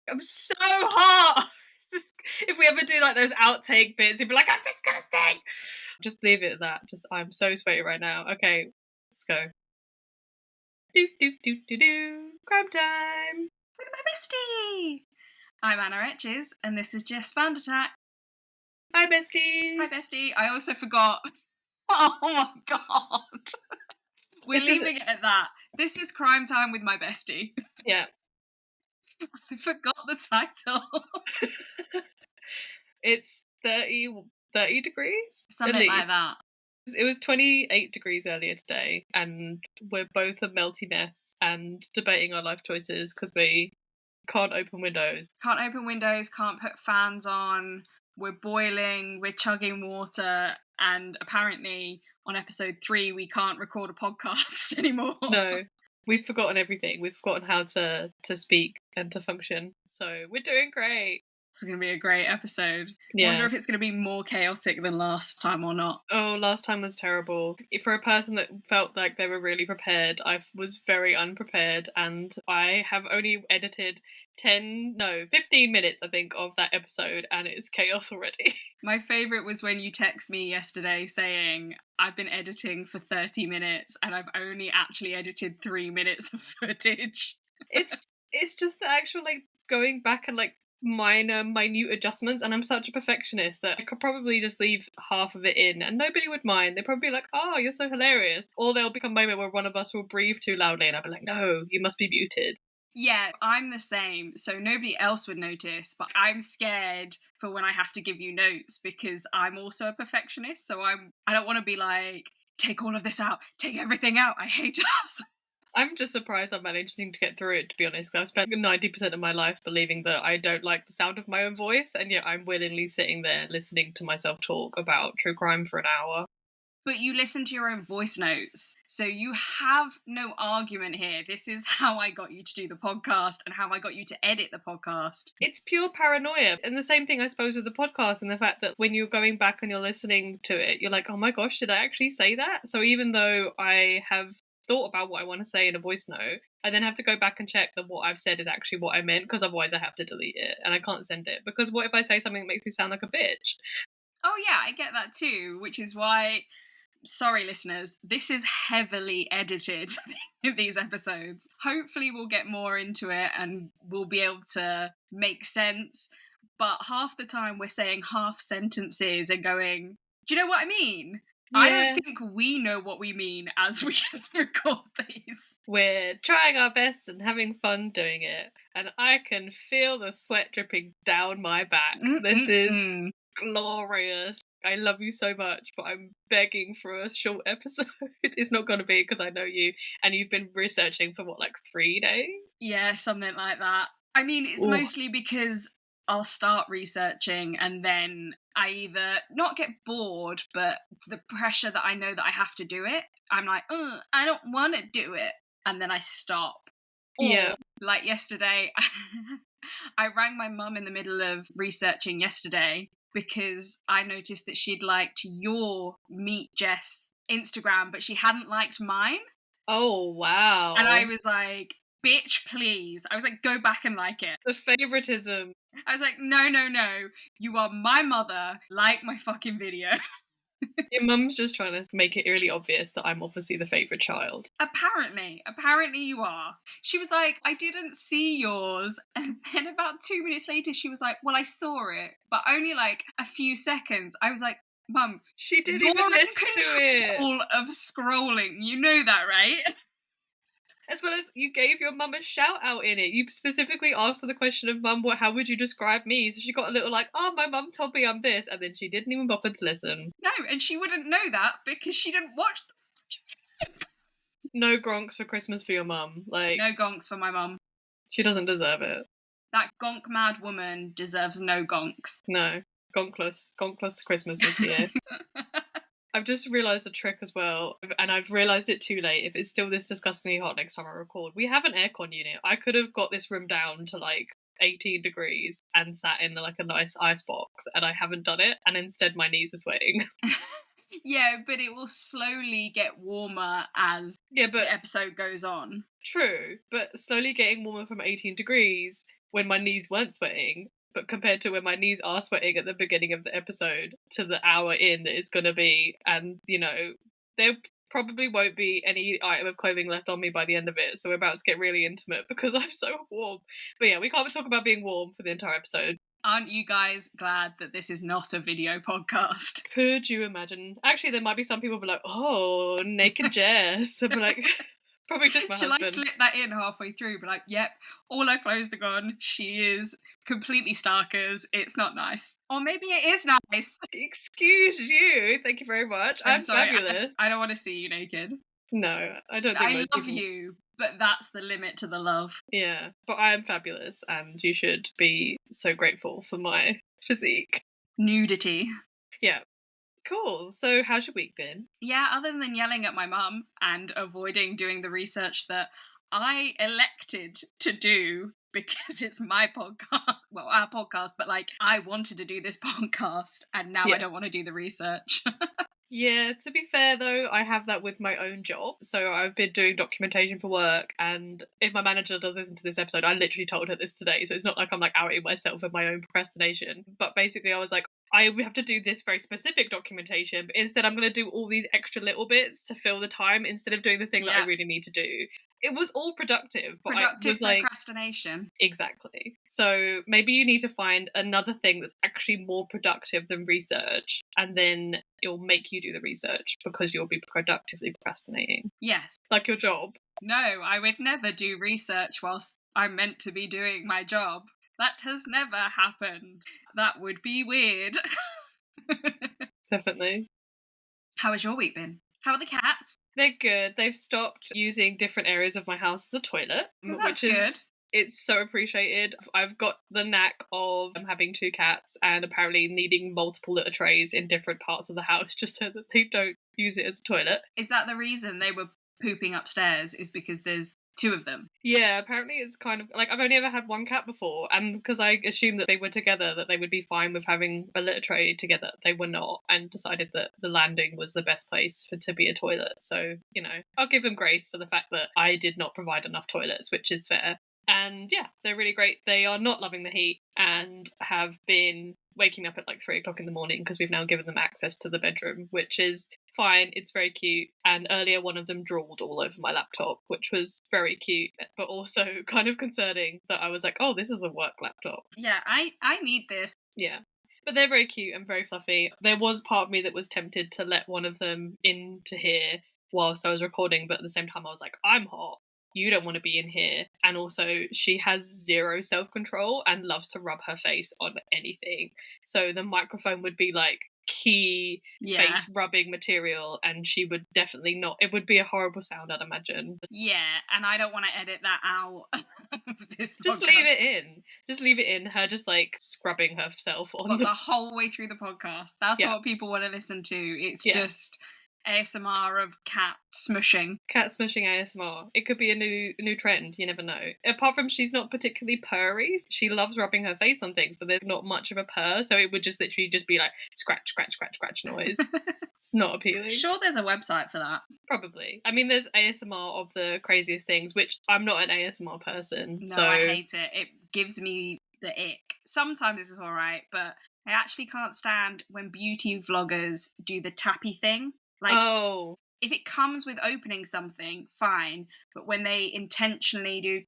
I'm so hot. If we ever do like those outtake bits, you'd be like, I'm disgusting. Just leave it at that. Just I'm so sweaty right now. Okay, let's go. Do do do do do. Crime time. With my bestie! I'm Anna Etches, and this is Jess Found Attack. Hi, bestie. Hi, bestie. I also forgot. Oh my god. We're leaving it at that. This is Crime Time with my bestie. Yeah. I forgot the title. It's 30 degrees? Something like that. It was 28 degrees earlier today, and we're both a melty mess and debating our life choices because we can't open windows. Can't open windows, can't put fans on, we're boiling, we're chugging water, and apparently on episode 3 we can't record a podcast anymore. No, we've forgotten everything. We've forgotten how to speak and to function. So we're doing great. It's going to be a great episode. Yeah. I wonder if it's going to be more chaotic than last time or not. Oh, last time was terrible. For a person that felt like they were really prepared, I was very unprepared, and I have only edited 15 minutes, I think, of that episode, and it's chaos already. My favourite was when you text me yesterday saying, I've been editing for 30 minutes and I've only actually edited 3 minutes of footage. It's just the actual, like, going back and, like, minute adjustments, and I'm such a perfectionist that I could probably just leave half of it in and nobody would mind. They'd probably be like, oh, you're so hilarious. Or there'll become a moment where one of us will breathe too loudly and I'll be like, no, you must be muted. Yeah, I'm the same, so nobody else would notice, but I'm scared for when I have to give you notes because I'm also a perfectionist, so I don't want to be like, take all of this out, take everything out, I hate us. I'm just surprised I'm managing to get through it, to be honest, because I've spent 90% of my life believing that I don't like the sound of my own voice, and yet I'm willingly sitting there listening to myself talk about true crime for an hour. But you listen to your own voice notes, so you have no argument here. This is how I got you to do the podcast and how I got you to edit the podcast. It's pure paranoia. And the same thing, I suppose, with the podcast and the fact that when you're going back and you're listening to it, you're like, oh my gosh, did I actually say that? So even though I have thought about what I want to say in a voice note, I then have to go back and check that what I've said is actually what I meant, because otherwise I have to delete it and I can't send it. Because what if I say something that makes me sound like a bitch? Oh yeah, I get that too, which is why, sorry listeners, this is heavily edited in these episodes. Hopefully we'll get more into it and we'll be able to make sense, but half the time we're saying half sentences and going, do you know what I mean? Yeah. I don't think we know what we mean as we record these. We're trying our best and having fun doing it, and I can feel the sweat dripping down my back. This is glorious. I love you so much, but I'm begging for a short episode. It's not going to be, because I know you, and you've been researching for what, like 3 days? Yeah, something like that. I mean, it's mostly because I'll start researching and then I either not get bored, but the pressure that I know that I have to do it, I'm like, I don't want to do it. And then I stop. Yeah. Like yesterday, I rang my mum in the middle of researching yesterday because I noticed that she'd liked your Meet Jess Instagram, but she hadn't liked mine. Oh, wow. And I was like, bitch, please. I was like, go back and like it. The favoritism. I was like, no. You are my mother. Like my fucking video. Your mum's just trying to make it really obvious that I'm obviously the favourite child. Apparently you are. She was like, I didn't see yours. And then about 2 minutes later, she was like, well, I saw it, but only like a few seconds. I was like, Mum, she didn't even listen to it. All of scrolling. You know that, right? As well as you gave your mum a shout out in it. You specifically asked her the question of, Mum, how would you describe me? So she got a little like, oh, my mum told me I'm this. And then she didn't even bother to listen. No, and she wouldn't know that because she didn't watch No gronks for Christmas for your mum. Like, no gonks for my mum. She doesn't deserve it. That gonk mad woman deserves no gonks. No. Gonkless to Christmas this year. I've just realised a trick as well, and I've realised it too late. If it's still this disgustingly hot next time I record, we have an aircon unit. I could have got this room down to like 18 degrees and sat in like a nice ice box, and I haven't done it, and instead my knees are sweating. Yeah, but it will slowly get warmer as the episode goes on. True, but slowly getting warmer from 18 degrees when my knees weren't sweating, but compared to when my knees are sweating at the beginning of the episode to the hour in that it's going to be, and, you know, there probably won't be any item of clothing left on me by the end of it, so we're about to get really intimate because I'm so warm. But yeah, we can't talk about being warm for the entire episode. Aren't you guys glad that this is not a video podcast? Could you imagine? Actually, there might be some people be like, oh, naked Jess. And be like, probably just my Shall husband. I slip that in halfway through? Be like, yep, all her clothes are gone. She is completely starkers. It's not nice. Or maybe it is nice. Excuse you. Thank you very much. I'm sorry, fabulous. I don't want to see you naked. No, I don't think I most love people... you, but that's the limit to the love. Yeah, but I am fabulous, and you should be so grateful for my physique. Nudity. Yeah. Cool. So how's your week been? Yeah, other than yelling at my mum and avoiding doing the research that I elected to do because it's my podcast, well, our podcast, but like I wanted to do this podcast and now I don't want to do the research. Yeah, to be fair though, I have that with my own job. So I've been doing documentation for work, and if my manager does listen to this episode, I literally told her this today. So it's not like I'm like outing myself with my own procrastination. But basically I was like, I have to do this very specific documentation, but instead I'm going to do all these extra little bits to fill the time instead of doing the thing that I really need to do. It was all productive, but I was like... procrastination. Exactly. So maybe you need to find another thing that's actually more productive than research, and then it'll make you do the research because you'll be productively procrastinating. Yes. Like your job. No, I would never do research whilst I'm meant to be doing my job. That has never happened. That would be weird. Definitely. How has your week been? How are the cats? They're good. They've stopped using different areas of my house as a toilet, Well, that's which is good. It's so appreciated. I've got the knack of having two cats and apparently needing multiple litter trays in different parts of the house just so that they don't use it as a toilet. Is that the reason they were pooping upstairs, is because there's two of them? Yeah, apparently it's kind of like, I've only ever had one cat before, and because I assumed that they were together, that they would be fine with having a litter tray together, they were not, and decided that the landing was the best place to be a toilet. So, you know, I'll give them grace for the fact that I did not provide enough toilets, which is fair. And yeah, they're really great. They are not loving the heat and have been waking up at like 3 o'clock in the morning because we've now given them access to the bedroom, which is fine. It's very cute. And earlier one of them drooled all over my laptop, which was very cute, but also kind of concerning that I was like, oh, this is a work laptop. Yeah, I need this. Yeah. But they're very cute and very fluffy. There was part of me that was tempted to let one of them into here whilst I was recording, but at the same time I was like, I'm hot. You don't want to be in here. And also she has zero self-control and loves to rub her face on anything. So the microphone would be like key face rubbing material, and she would definitely not. It would be a horrible sound, I'd imagine. Yeah, and I don't want to edit that out of this Just podcast. leave it in. Just leave it in. Her just like scrubbing herself on the whole way through the podcast. That's what people want to listen to. It's just ASMR of cat smushing. Cat smushing ASMR. It could be a new trend, you never know. Apart from she's not particularly purry, she loves rubbing her face on things, but there's not much of a purr, so it would just literally just be like scratch, scratch, scratch, scratch noise. It's not appealing. Sure there's a website for that. Probably. I mean, there's ASMR of the craziest things, which I'm not an ASMR person. No, so I hate it. It gives me the ick. Sometimes it's alright, but I actually can't stand when beauty vloggers do the tappy thing. Like, if it comes with opening something, fine. But when they intentionally do...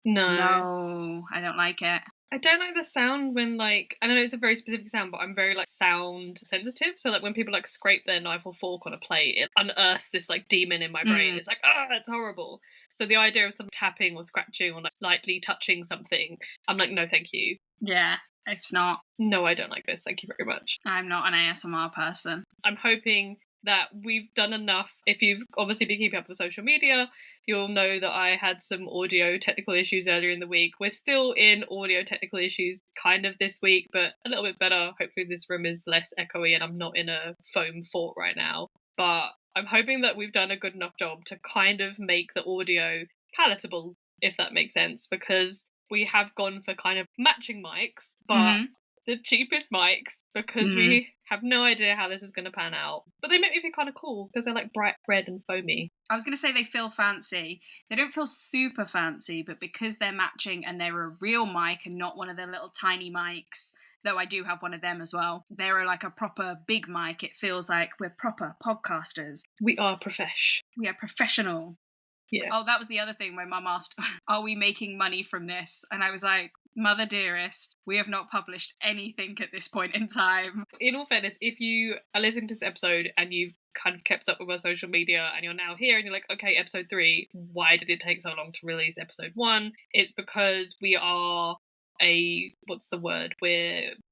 No, I don't like it. I don't like the sound when, like, I know it's a very specific sound, but I'm very, like, sound sensitive. So, like, when people, like, scrape their knife or fork on a plate, it unearths this, like, demon in my brain. It's like, it's horrible. So the idea of some tapping or scratching or, like, lightly touching something, I'm like, no, thank you. Yeah. It's not. No, I don't like this. Thank you very much. I'm not an ASMR person. I'm hoping that we've done enough. If you've obviously been keeping up with social media, you'll know that I had some audio technical issues earlier in the week. We're still in audio technical issues kind of this week, but a little bit better. Hopefully this room is less echoey and I'm not in a foam fort right now. But I'm hoping that we've done a good enough job to kind of make the audio palatable, if that makes sense, because we have gone for kind of matching mics, but the cheapest mics, because we Have no idea how this is going to pan out. But they make me feel kind of cool because they're like bright red and foamy. I was going to say they feel fancy. They don't feel super fancy, but because they're matching and they're a real mic and not one of the little tiny mics, though I do have one of them as well, they're like a proper big mic. It feels like we're proper podcasters. We are profesh. We are professional. Yeah. Oh, that was the other thing. My mum asked, are we making money from this? And I was like, Mother dearest, we have not published anything at this point in time. In all fairness, if you are listening to this episode and you've kind of kept up with our social media and you're now here and you're like, okay, episode 3, why did it take so long to release episode 1? It's because we are we're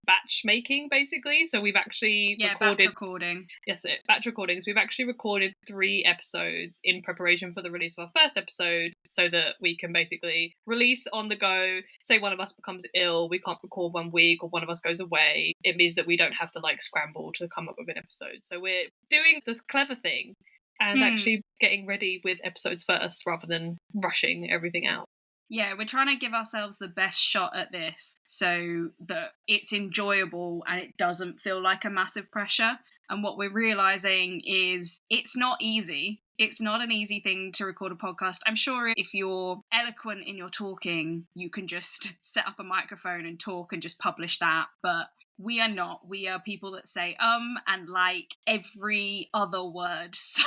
batch making, basically. So we've actually recorded batch recording. Yes, batch recordings. We've actually recorded 3 episodes in preparation for the release of our first episode so that we can basically release on the go. Say one of us becomes ill, we can't record 1 week, or one of us goes away. It means that we don't have to like scramble to come up with an episode. So we're doing this clever thing and actually getting ready with episodes first rather than rushing everything out. Yeah, we're trying to give ourselves the best shot at this so that it's enjoyable and it doesn't feel like a massive pressure. And what we're realising is it's not easy. It's not an easy thing to record a podcast. I'm sure if you're eloquent in your talking, you can just set up a microphone and talk and just publish that. But we are not. We are people that say and like every other word. So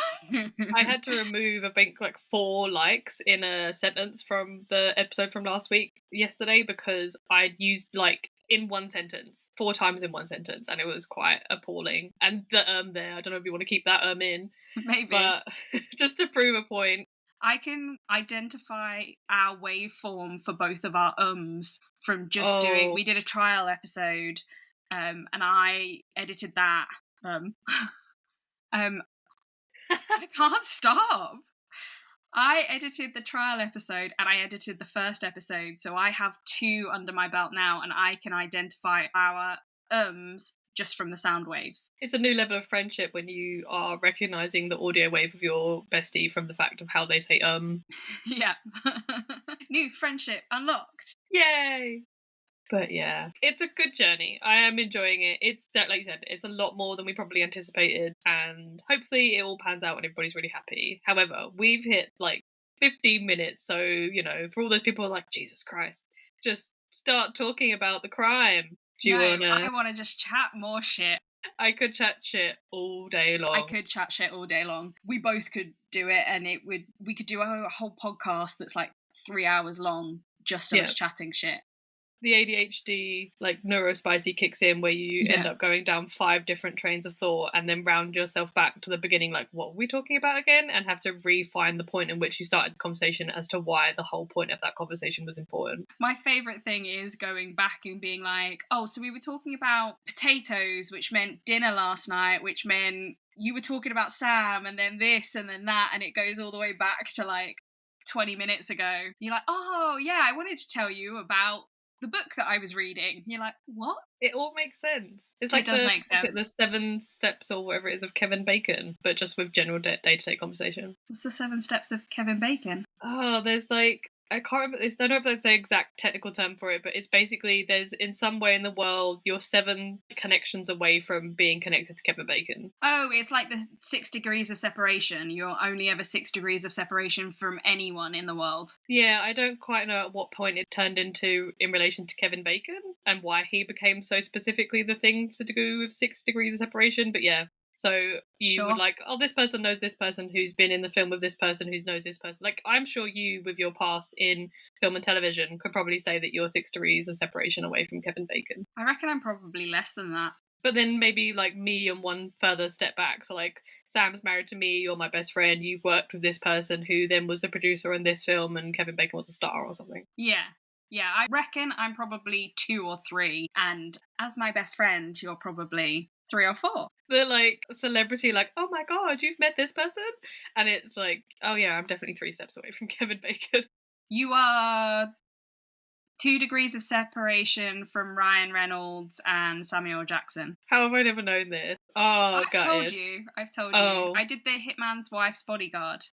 I had to remove, I think, like 4 likes in a sentence from the episode from yesterday, because I'd used like in one sentence 4 times in one sentence, and it was quite appalling. And the there, I don't know if you want to keep that in, maybe, but just to prove a point. I can identify our waveform for both of our from just doing. We did a trial episode, and I edited that. I can't stop. I edited the trial episode and I edited the first episode, so I have 2 under my belt now, and I can identify our just from the sound waves. It's a new level of friendship when you are recognising the audio wave of your bestie from the fact of how they say Yeah. New friendship unlocked. Yay! But yeah, it's a good journey. I am enjoying it. It's, like you said, it's a lot more than we probably anticipated, and hopefully it all pans out and everybody's really happy. However, we've hit like 15 minutes, so, you know, for all those people who are like, Jesus Christ, just start talking about the crime. I want to just chat more shit. I could chat shit all day long. I could chat shit all day long. We both could do it, and we could do a whole podcast that's like 3 hours long, just of us chatting shit. The ADHD, like, neurospicy kicks in where you end up going down 5 different trains of thought and then round yourself back to the beginning, like, what were we talking about again? And have to refine the point in which you started the conversation as to why the whole point of that conversation was important. My favourite thing is going back and being like, oh, so we were talking about potatoes, which meant dinner last night, which meant you were talking about Sam, and then this and then that, and it goes all the way back to like 20 minutes ago. You're like, oh, yeah, I wanted to tell you about the book that I was reading. You're like, what? It all makes sense. It's like it does make sense. The 7 steps or whatever it is of Kevin Bacon, but just with general day-to-day conversation. What's the 7 steps of Kevin Bacon? Oh, there's like, I can't remember, I don't know if that's the exact technical term for it, but it's basically there's, in some way in the world, you're 7 connections away from being connected to Kevin Bacon. Oh, it's like the 6 degrees of separation. You're only ever 6 degrees of separation from anyone in the world. Yeah, I don't quite know at what point it turned into in relation to Kevin Bacon and why he became so specifically the thing to do with 6 degrees of separation, but yeah. So you would like, oh, this person knows this person who's been in the film with this person who knows this person. Like, I'm sure you, with your past in film and television, could probably say that you're 6 degrees of separation away from Kevin Bacon. I reckon I'm probably less than that. But then maybe like me and one further step back. So like, Sam's married to me, you're my best friend, you've worked with this person who then was the producer in this film and Kevin Bacon was a star or something. Yeah, I reckon I'm probably 2 or 3. And as my best friend, you're probably 3 or 4. The like celebrity, like, oh my god, you've met this person? And it's like, oh yeah, I'm definitely 3 steps away from Kevin Bacon. You are 2 degrees of separation from Ryan Reynolds and Samuel Jackson. How have I never known this? Oh, I've told you. I did the Hitman's Wife's Bodyguard.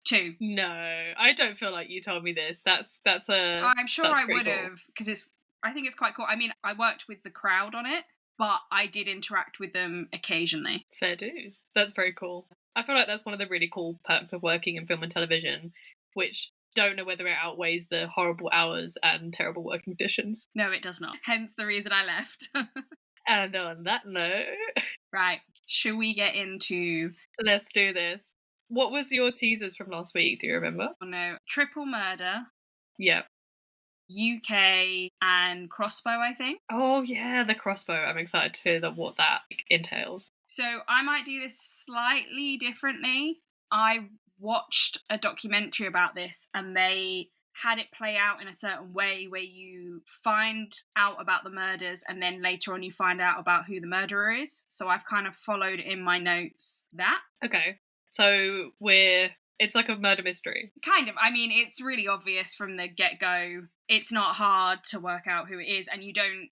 2. No, I don't feel like you told me this. That's I'm sure I would cool. have, because I think it's quite cool. I mean, I worked with the crowd on it. but I did interact with them occasionally. Fair dues. That's very cool. I feel like that's one of the really cool perks of working in film and television, which don't know whether it outweighs the horrible hours and terrible working conditions. No, it does not. Hence the reason I left. And on that note, Right, should we get into... let's do this. What was your teasers from last week? Do you remember? Oh no, Triple Murder, Yeah. UK, and Crossbow, I think. Oh yeah, the crossbow. I'm excited to hear what that entails. So I might do this slightly differently. I watched a documentary about this and they had it play out in a certain way where you find out about the murders and then later on you find out about who the murderer is. So I've kind of followed in my notes that. Okay. So it's like a murder mystery. Kind of. I mean, it's really obvious from the get-go. It's not hard to work out who it is, and you don't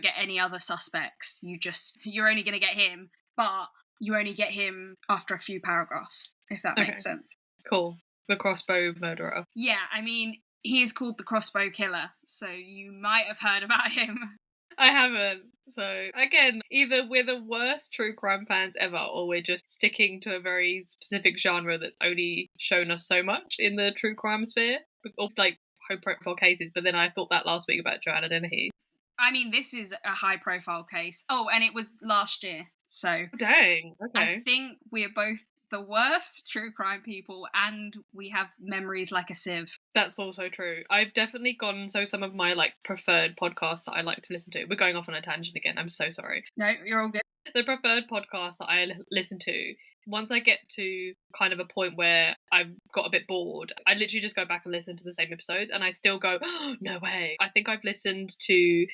get any other suspects. You're only going to get him, but you only get him after a few paragraphs, if that makes sense. Cool. The crossbow murderer. Yeah, I mean, he is called the Crossbow Killer, so you might have heard about him. I haven't. So, again, either we're the worst true crime fans ever, or we're just sticking to a very specific genre that's only shown us so much in the true crime sphere. Of, like, high-profile cases, but then I thought that last week about Joanna Dennehy. I mean, this is a high-profile case. Oh, and it was last year, so... Dang, okay. I think we're both the worst true crime people and we have memories like a sieve. That's also true. I've definitely gone, so some of my like preferred podcasts that I like to listen to, we're going off on a tangent again, I'm so sorry. No, you're all good. The preferred podcast that I listen to, once I get to kind of a point where I've got a bit bored, I literally just go back and listen to the same episodes and I still go, oh, no way. I think I've listened to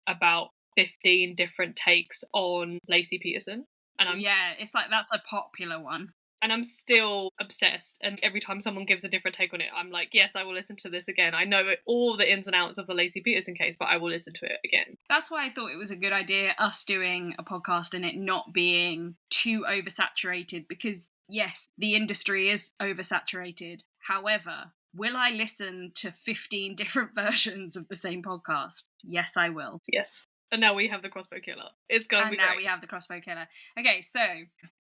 about 15 different takes on Lacey Peterson. And it's like that's a popular one. And I'm still obsessed. And every time someone gives a different take on it, I'm like, yes, I will listen to this again. I know all the ins and outs of the Lacey Peterson case, but I will listen to it again. That's why I thought it was a good idea, us doing a podcast and it not being too oversaturated. Because, yes, the industry is oversaturated. However, will I listen to 15 different versions of the same podcast? Yes, I will. Yes. And now we have the Crossbow Killer. It's going to be great. And now we have the Crossbow Killer. Okay, so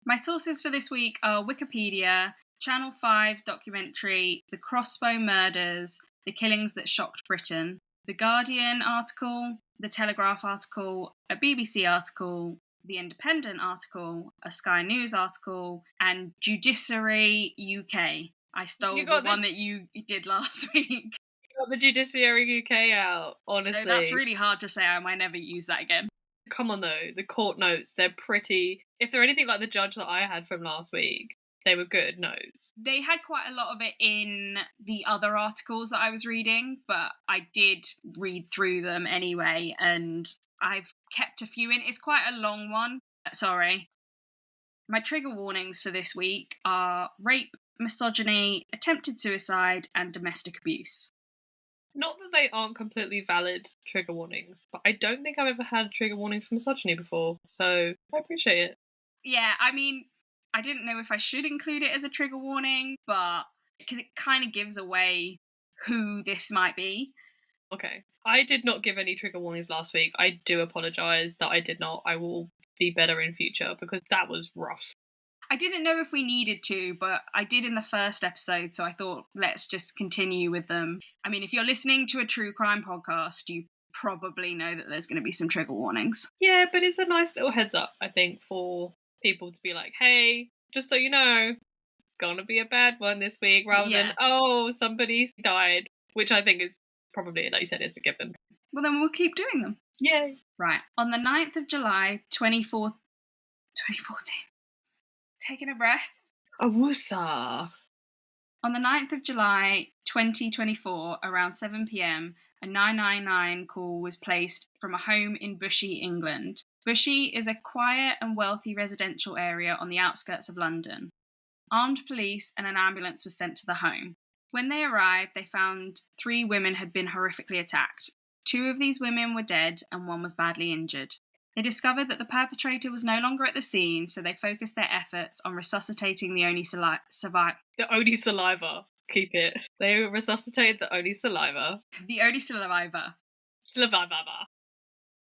my sources for this week are Wikipedia, Channel 5 documentary, The Crossbow Murders, The Killings That Shocked Britain, The Guardian article, The Telegraph article, a BBC article, The Independent article, a Sky News article, and Judiciary UK. I stole the one that you did last week. Got the Judiciary UK out, honestly. No, that's really hard to say. I might never use that again. Come on, though. The court notes, they're pretty... If they're anything like the judge that I had from last week, they were good notes. They had quite a lot of it in the other articles that I was reading, but I did read through them anyway, and I've kept a few in. It's quite a long one. Sorry. My trigger warnings for this week are rape, misogyny, attempted suicide, and domestic abuse. Not that they aren't completely valid trigger warnings, but I don't think I've ever had a trigger warning for misogyny before, so I appreciate it. Yeah, I mean, I didn't know if I should include it as a trigger warning, but because it kind of gives away who this might be. Okay. I did not give any trigger warnings last week. I do apologise that I did not. I will be better in future because that was rough. I didn't know if we needed to, but I did in the first episode, so I thought let's just continue with them. I mean, if you're listening to a true crime podcast, you probably know that there's going to be some trigger warnings. Yeah, but it's a nice little heads up, I think, for people to be like, hey, just so you know, it's going to be a bad one this week, rather than, oh, somebody died, which I think is probably, like you said, is a given. Well, then we'll keep doing them. Yay. Right. On the 9th of July, 2014. Taking a breath. A woosa. On the 9th of July 2024, around 7 p.m, a 999 call was placed from a home in Bushey, England. Bushey is a quiet and wealthy residential area on the outskirts of London. Armed police and an ambulance was sent to the home. When they arrived, they found 3 women had been horrifically attacked. 2 of these women were dead and 1 was badly injured. They discovered that the perpetrator was no longer at the scene, so they focused their efforts on resuscitating the only survivor. The only saliva. Keep it. They resuscitated the only saliva. The only survivor. Saliva.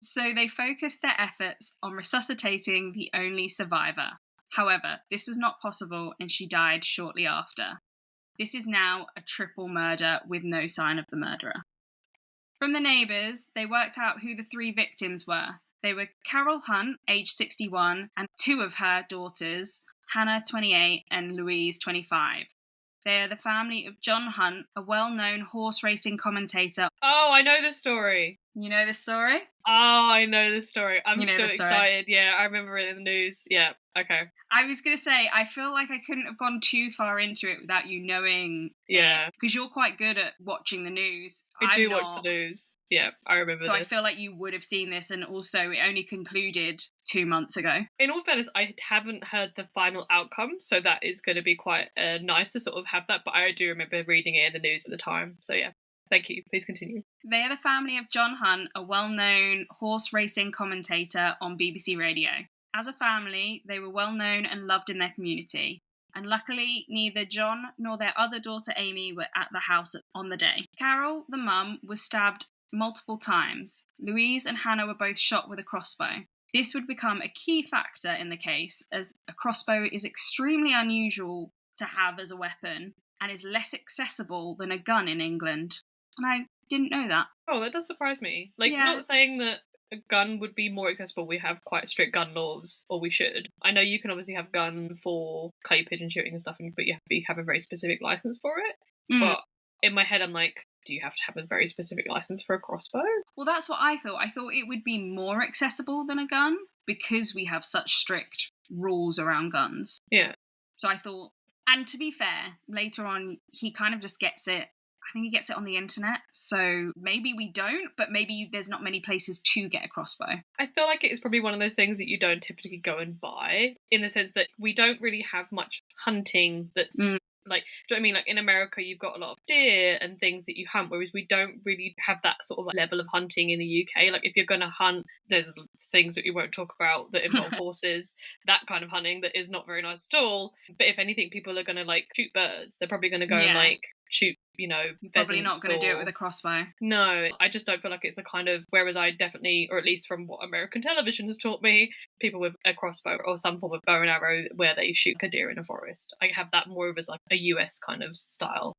So they focused their efforts on resuscitating the only survivor. However, this was not possible and she died shortly after. This is now a triple murder with no sign of the murderer. From the neighbours, they worked out who the 3 victims were. They were Carol Hunt, aged 61, and 2 of her daughters, Hannah, 28, and Louise, 25. They are the family of John Hunt, a well-known horse racing commentator. Oh, I know the story. You know the story? Oh, I know the story. I'm You know still the story. excited. Yeah, I remember it in the news. Yeah, okay. I was going to say, I feel like I couldn't have gone too far into it without you knowing Yeah. because you're quite good at watching the news. I I'm do not. watch the news. Yeah, I remember So this. I feel like you would have seen this, and also it only concluded 2 months ago. In all fairness, I haven't heard the final outcome, so that is going to be quite nice to sort of have that, but I do remember reading it in the news at the time. So yeah, thank you. Please continue. They are the family of John Hunt, a well-known horse racing commentator on BBC Radio. As a family, they were well known and loved in their community. And luckily, neither John nor their other daughter Amy were at the house on the day. Carol, the mum, was stabbed multiple times. Louise and Hannah were both shot with a crossbow. This would become a key factor in the case, as a crossbow is extremely unusual to have as a weapon and is less accessible than a gun in England. And I didn't know that. Oh, that does surprise me. Like, Yeah. not saying that a gun would be more accessible. We have quite strict gun laws, or we should. I know you can obviously have gun for clay pigeon shooting and stuff, but you have a very specific license for it. But in my head, I'm like, do you have to have a very specific license for a crossbow? Well, that's what I thought. I thought it would be more accessible than a gun because we have such strict rules around guns. Yeah. So I thought, and to be fair, later on, he kind of just gets it. I think he gets it on the internet. So maybe we don't, but maybe there's not many places to get a crossbow. I feel like it is probably one of those things that you don't typically go and buy, in the sense that we don't really have much hunting that's like, do you know what I mean? Like in America, you've got a lot of deer and things that you hunt, whereas we don't really have that sort of level of hunting in the UK. Like if you're going to hunt, there's things that we won't talk about that involve horses, that kind of hunting that is not very nice at all. But if anything, people are going to like shoot birds. They're probably going to go and like shoot, you know, probably not going to do it or... with a crossbow. No, I just don't feel like it's the kind of, whereas I definitely, or at least from what American television has taught me, people with a crossbow or some form of bow and arrow where they shoot a deer in a forest. I have that more of as like a US kind of style.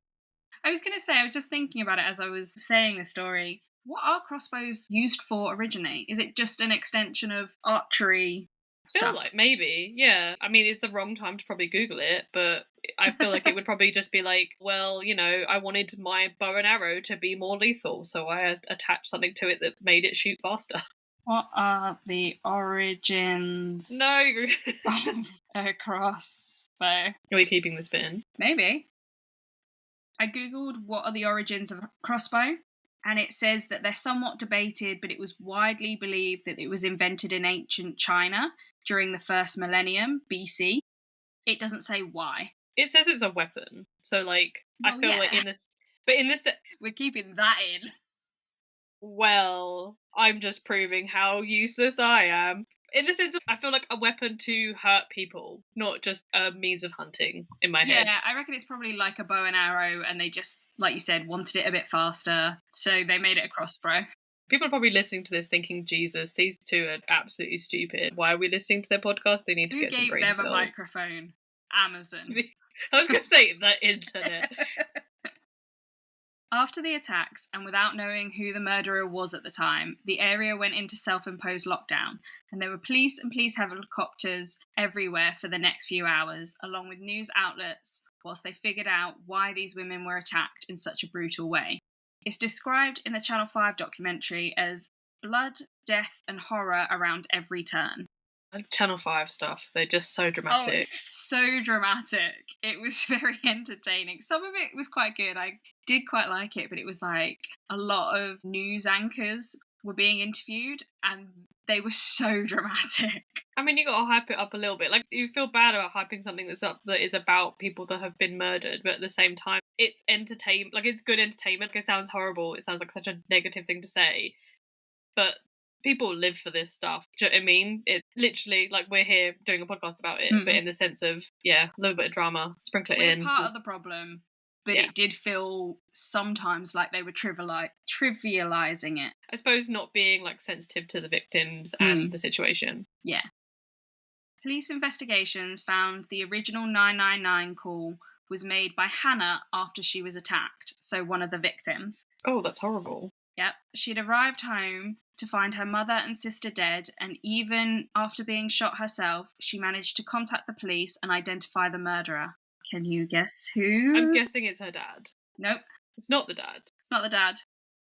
I was going to say, I was just thinking about it as I was saying the story. What are crossbows used for originally? Is it just an extension of archery I feel stuff? like maybe, yeah. I mean, it's the wrong time to probably Google it, but I feel like it would probably just be like, well, you know, I wanted my bow and arrow to be more lethal, so I attached something to it that made it shoot faster. What are the origins of a crossbow? Are we keeping this bit in? Maybe. I googled what are the origins of a crossbow, and it says that they're somewhat debated, but it was widely believed that it was invented in ancient China during the first millennium BC. It doesn't say why. It says it's a weapon, so like I feel like in this, but in this, we're keeping that in. Well, I'm just proving how useless I am. In the sense of, I feel like a weapon to hurt people, not just a means of hunting in my head. Yeah, I reckon it's probably like a bow and arrow, and they just, like you said, wanted it a bit faster, so they made it a crossbow. People are probably listening to this thinking, Jesus, these two are absolutely stupid. Why are we listening to their podcast? They need to get some brain skills. Who gave them a microphone? Amazon. I was going to say, the internet. After the attacks, and without knowing who the murderer was at the time, the area went into self-imposed lockdown, and there were police and police helicopters everywhere for the next few hours, along with news outlets, whilst they figured out why these women were attacked in such a brutal way. It's described in the Channel 5 documentary as blood, death, and horror around every turn. Channel 5 stuff, they're just so dramatic. Oh, so dramatic. It was very entertaining. Some of it was quite good. I did quite like it, but it was like a lot of news anchors were being interviewed and they were so dramatic. I mean, you got to hype it up a little bit. Like, you feel bad about hyping something that's up that is about people that have been murdered, but at the same time, it's entertainment. Like, it's good entertainment. Like, it sounds horrible. It sounds like such a negative thing to say, but people live for this stuff. Do you know what I mean? It literally, like, we're here doing a podcast about it, but in the sense of, yeah, a little bit of drama, sprinkle it in. We're part of the problem, but Yeah. it did feel sometimes like they were trivializing it. I suppose not being like sensitive to the victims and the situation. Yeah. Police investigations found the original 999 call was made by Hannah after she was attacked, so one of the victims. Oh, that's horrible. Yep. She'd arrived home to find her mother and sister dead, and even after being shot herself, she managed to contact the police and identify the murderer. Can you guess who? I'm guessing it's her dad. Nope. It's not the dad. It's not the dad.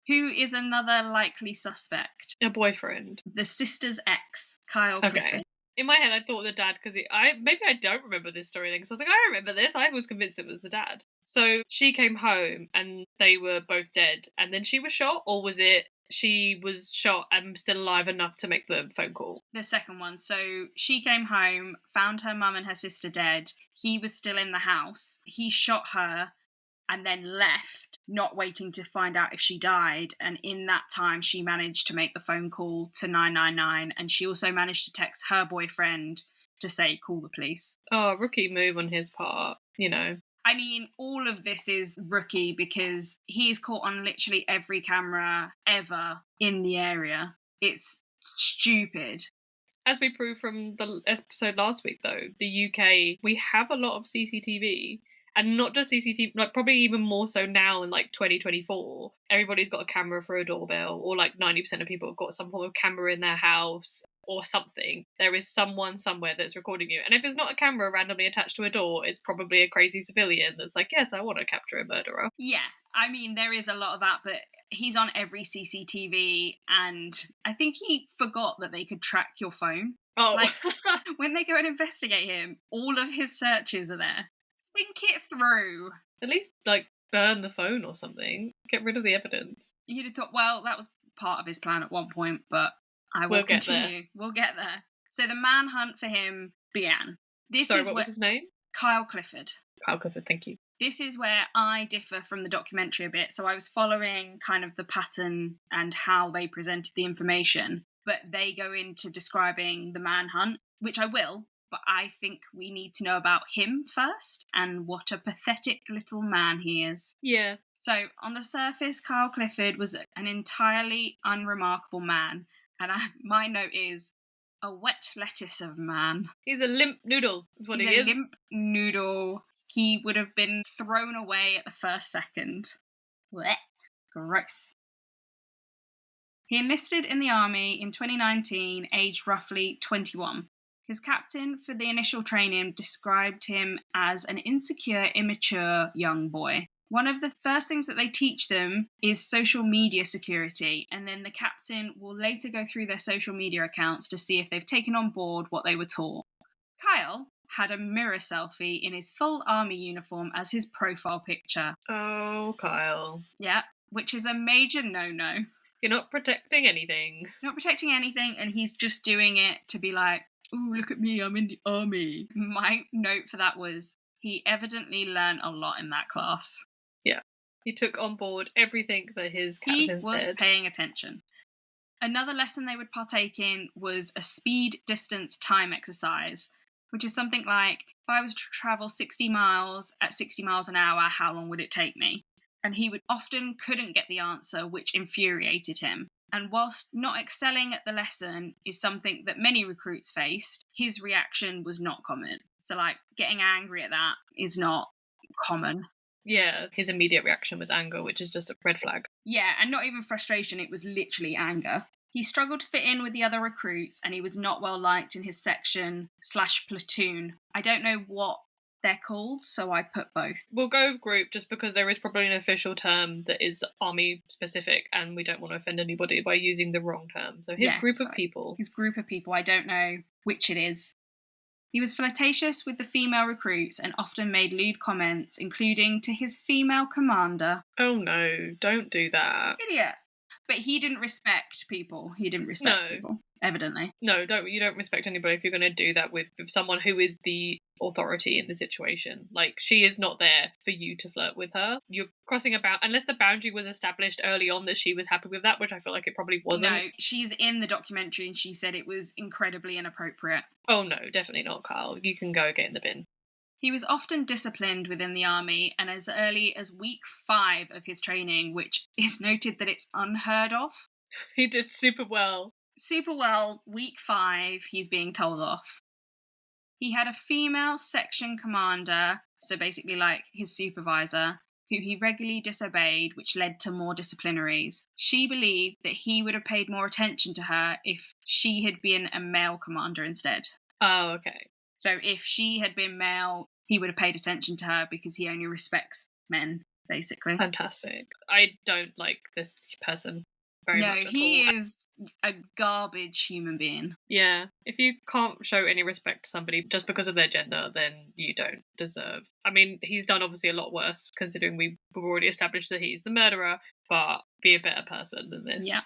Who is another likely suspect? A boyfriend. The sister's ex, Kyle Clifford. In my head, I thought the dad because maybe I don't remember this story then because I was like, I remember this. I was convinced it was the dad. So she came home and they were both dead, and then she was shot, or was it she was shot and still alive enough to make the phone call? The second one. So she came home, found her mum and her sister dead. He was still in the house. He shot her and then left, not waiting to find out if she died. And in that time, she managed to make the phone call to 999. And she also managed to text her boyfriend to say, call the police. Oh, rookie move on his part, you know. I mean, all of this is rookie because he's caught on literally every camera ever in the area. It's stupid. As we proved from the episode last week, though, the UK, we have a lot of CCTV. And not just CCTV, like probably even more so now in like 2024. Everybody's got a camera for a doorbell, or like 90% of people have got some form of camera in their house or something. There is someone somewhere that's recording you. And if it's not a camera randomly attached to a door, it's probably a crazy civilian that's like, yes, I want to capture a murderer. Yeah, I mean, there is a lot of that, but he's on every CCTV, and I think he forgot that they could track your phone. Oh. Like, when they go and investigate him, all of his searches are there. Think it through. At least, like, burn the phone or something. Get rid of the evidence. You'd have thought, well, that was part of his plan at one point, but we'll continue. We'll get there. So the manhunt for him began. What was his name? Kyle Clifford. Kyle Clifford, thank you. This is where I differ from the documentary a bit. So I was following kind of the pattern and how they presented the information, but they go into describing the manhunt, which I will. But I think we need to know about him first and what a pathetic little man he is. Yeah. So, on the surface, Kyle Clifford was an entirely unremarkable man. And my note is, a wet lettuce of a man. He's a limp noodle, is what he is. He's a limp noodle. He would have been thrown away at the first second. Blech. Gross. He enlisted in the army in 2019, aged roughly 21. His captain for the initial training described him as an insecure, immature young boy. One of the first things that they teach them is social media security, and then the captain will later go through their social media accounts to see if they've taken on board what they were taught. Kyle had a mirror selfie in his full army uniform as his profile picture. Oh, Kyle. Yeah, which is a major no-no. You're not protecting anything. Not protecting anything, and he's just doing it to be like, ooh, look at me, I'm in the army. My note for that was, he evidently learned a lot in that class. Yeah. He took on board everything that his captain said. He was paying attention. Another lesson they would partake in was a speed, distance, time exercise, which is something like, if I was to travel 60 miles at 60 miles an hour, how long would it take me? And he would often couldn't get the answer, which infuriated him. And whilst not excelling at the lesson is something that many recruits faced, his reaction was not common. So, like, getting angry at that is not common. Yeah, his immediate reaction was anger, which is just a red flag. Yeah, and not even frustration, it was literally anger. He struggled to fit in with the other recruits, and he was not well liked in his section/platoon. I don't know what they're called, so I put both. We'll go with group just because there is probably an official term that is army specific and we don't want to offend anybody by using the wrong term. So his group of people. His group of people, I don't know which it is. He was flirtatious with the female recruits and often made lewd comments, including to his female commander. Oh no, don't do that. Idiot. But he didn't respect people. People, evidently. No, you don't respect anybody if you're going to do that with someone who is the authority in the situation. Like, she is not there for you to flirt with her. You're crossing about, unless the boundary was established early on that she was happy with that, which I feel like it probably wasn't. No, she's in the documentary and she said it was incredibly inappropriate. Oh no, definitely not, Kyle. You can go get in the bin. He was often disciplined within the army, and as early as week 5 of his training, which is noted that it's unheard of. He did super well. Super well, week 5, he's being told off. He had a female section commander, so basically like his supervisor, who he regularly disobeyed, which led to more disciplinaries. She believed that he would have paid more attention to her if she had been a male commander instead. Oh, okay. So if she had been male, he would have paid attention to her because he only respects men, basically. Fantastic. I don't like this person very much at he all. is a garbage human being. Yeah. If you can't show any respect to somebody just because of their gender, then you don't deserve. I mean, he's done obviously a lot worse, considering we've already established that he's the murderer, but be a better person than this. Yeah.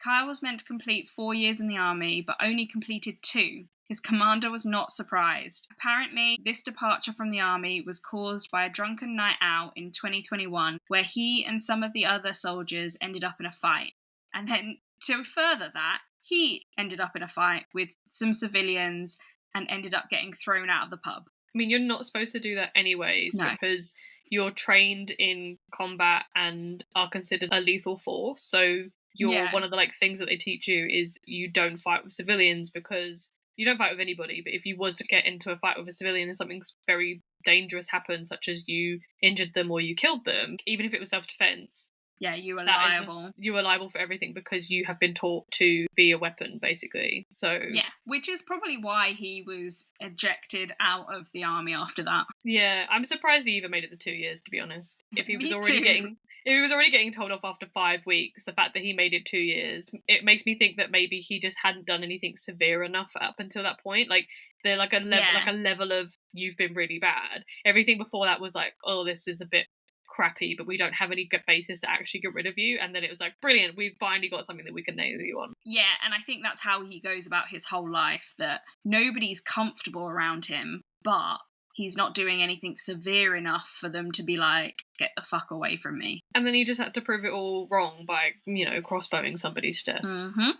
Kyle was meant to complete 4 years in the army, but only completed 2. His commander was not surprised. Apparently, this departure from the army was caused by a drunken night out in 2021, where he and some of the other soldiers ended up in a fight. And then, to further that, he ended up in a fight with some civilians and ended up getting thrown out of the pub. I mean, you're not supposed to do that anyways, No. because you're trained in combat and are considered a lethal force. So one of the things that they teach you is you don't fight with civilians, because you don't fight with anybody. But if you was to get into a fight with a civilian and something very dangerous happened, such as you injured them or you killed them, even if it was self-defense, yeah, you were liable. You were liable for everything because you have been taught to be a weapon, basically. So yeah, which is probably why he was ejected out of the army after that. Yeah, I'm surprised he even made it the 2 years, to be honest. If he was already too. if he was already getting told off after 5 weeks, the fact that he made it 2 years, it makes me think that maybe he just hadn't done anything severe enough up until that point. Like they're like a level of you've been really bad. Everything before that was like, oh, this is a bit crappy, but we don't have any good basis to actually get rid of you. And then it was like, brilliant, we've finally got something that we can nail you on. Yeah, and I think that's how he goes about his whole life, that nobody's comfortable around him, but he's not doing anything severe enough for them to be like, get the fuck away from me. And then he just had to prove it all wrong by, crossbowing somebody to death. Mm-hmm.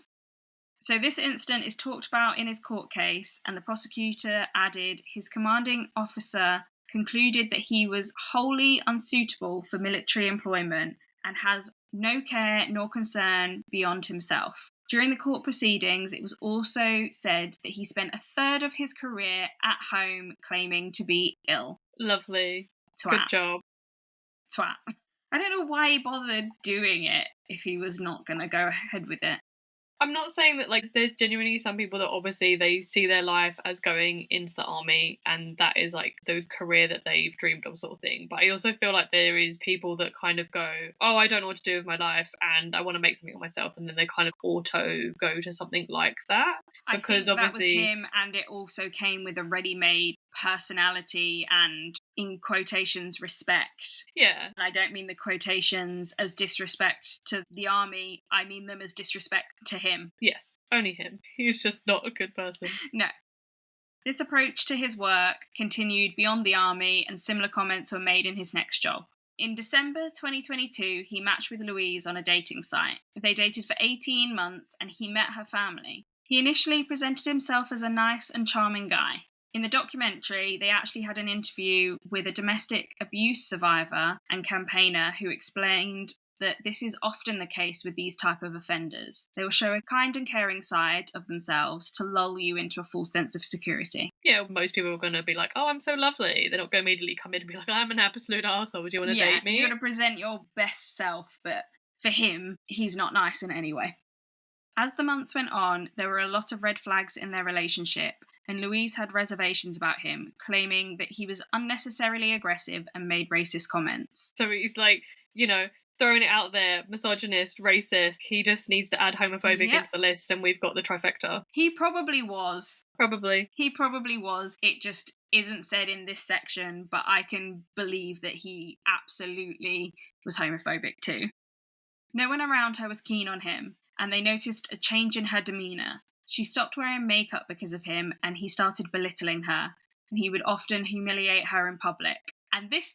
So this incident is talked about in his court case, and the prosecutor added his commanding officer concluded that he was wholly unsuitable for military employment and has no care nor concern beyond himself. During the court proceedings, it was also said that he spent a third of his career at home claiming to be ill. Lovely. Twat. Good job. Twat. I don't know why he bothered doing it if he was not going to go ahead with it. I'm not saying that, there's genuinely some people that obviously they see their life as going into the army and that is, the career that they've dreamed of sort of thing. But I also feel like there is people that kind of go, oh, I don't know what to do with my life and I want to make something of myself. And then they kind of auto go to something like that. Because I think obviously that was him, and it also came with a ready-made personality and, in quotations, respect. Yeah. And I don't mean the quotations as disrespect to the army, I mean them as disrespect to him. Yes, only him. He's just not a good person. No. This approach to his work continued beyond the army, and similar comments were made in his next job. In December 2022, he matched with Louise on a dating site. They dated for 18 months and he met her family. He initially presented himself as a nice and charming guy. In the documentary, they actually had an interview with a domestic abuse survivor and campaigner who explained that this is often the case with these type of offenders. They will show a kind and caring side of themselves to lull you into a false sense of security. Yeah, most people are going to be like, oh, I'm so lovely. They're not going to immediately come in and be like, I'm an absolute arsehole. Do you want to date me? You're going to present your best self, but for him, he's not nice in any way. As the months went on, there were a lot of red flags in their relationship, and Louise had reservations about him, claiming that he was unnecessarily aggressive and made racist comments. So he's throwing it out there, misogynist, racist. He just needs to add homophobic into the list and we've got the trifecta. He probably was. Probably. He probably was. It just isn't said in this section, but I can believe that he absolutely was homophobic too. No one around her was keen on him, and they noticed a change in her demeanour. She stopped wearing makeup because of him, and he started belittling her, and he would often humiliate her in public. And this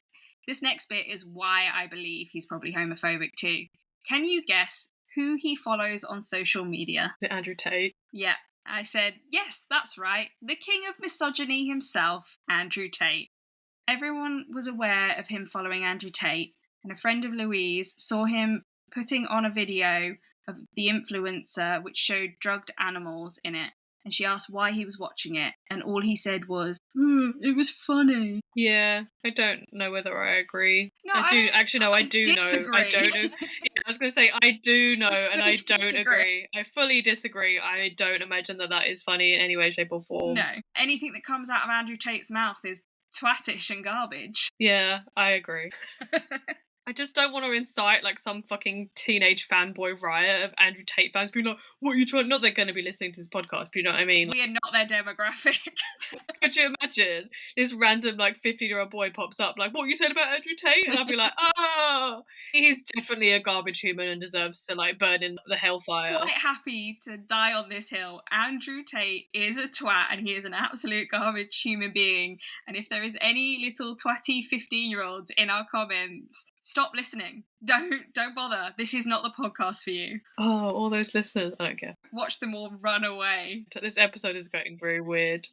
next bit is why I believe he's probably homophobic too. Can you guess who he follows on social media? Is it Andrew Tate? Yeah, I said, yes, that's right. The king of misogyny himself, Andrew Tate. Everyone was aware of him following Andrew Tate, and a friend of Louise saw him putting on a video of the influencer which showed drugged animals in it, and she asked why he was watching it, and all he said was, it was funny. Yeah, I don't know whether I agree. No, I do. Actually, no, I do disagree. know. I don't know. Yeah, I was going to say I do know, and I don't disagree. agree. I fully disagree. I don't imagine that is funny in any way, shape, or form. No, anything that comes out of Andrew Tate's mouth is twattish and garbage. Yeah, I agree. I just don't want to incite like some fucking teenage fanboy riot of Andrew Tate fans being like, what are you trying? Not they're going to be listening to this podcast, but you know what I mean? We are not their demographic. Could you imagine this random like 15-year-old boy pops up like, what you said about Andrew Tate? And I'll be like, oh, he's definitely a garbage human and deserves to like burn in the hellfire. Quite happy to die on this hill. Andrew Tate is a twat and he is an absolute garbage human being. And if there is any little twatty 15-year-olds in our comments, stop listening. Don't bother. This is not the podcast for you. Oh, all those listeners. I don't care. Watch them all run away. This episode is getting very weird.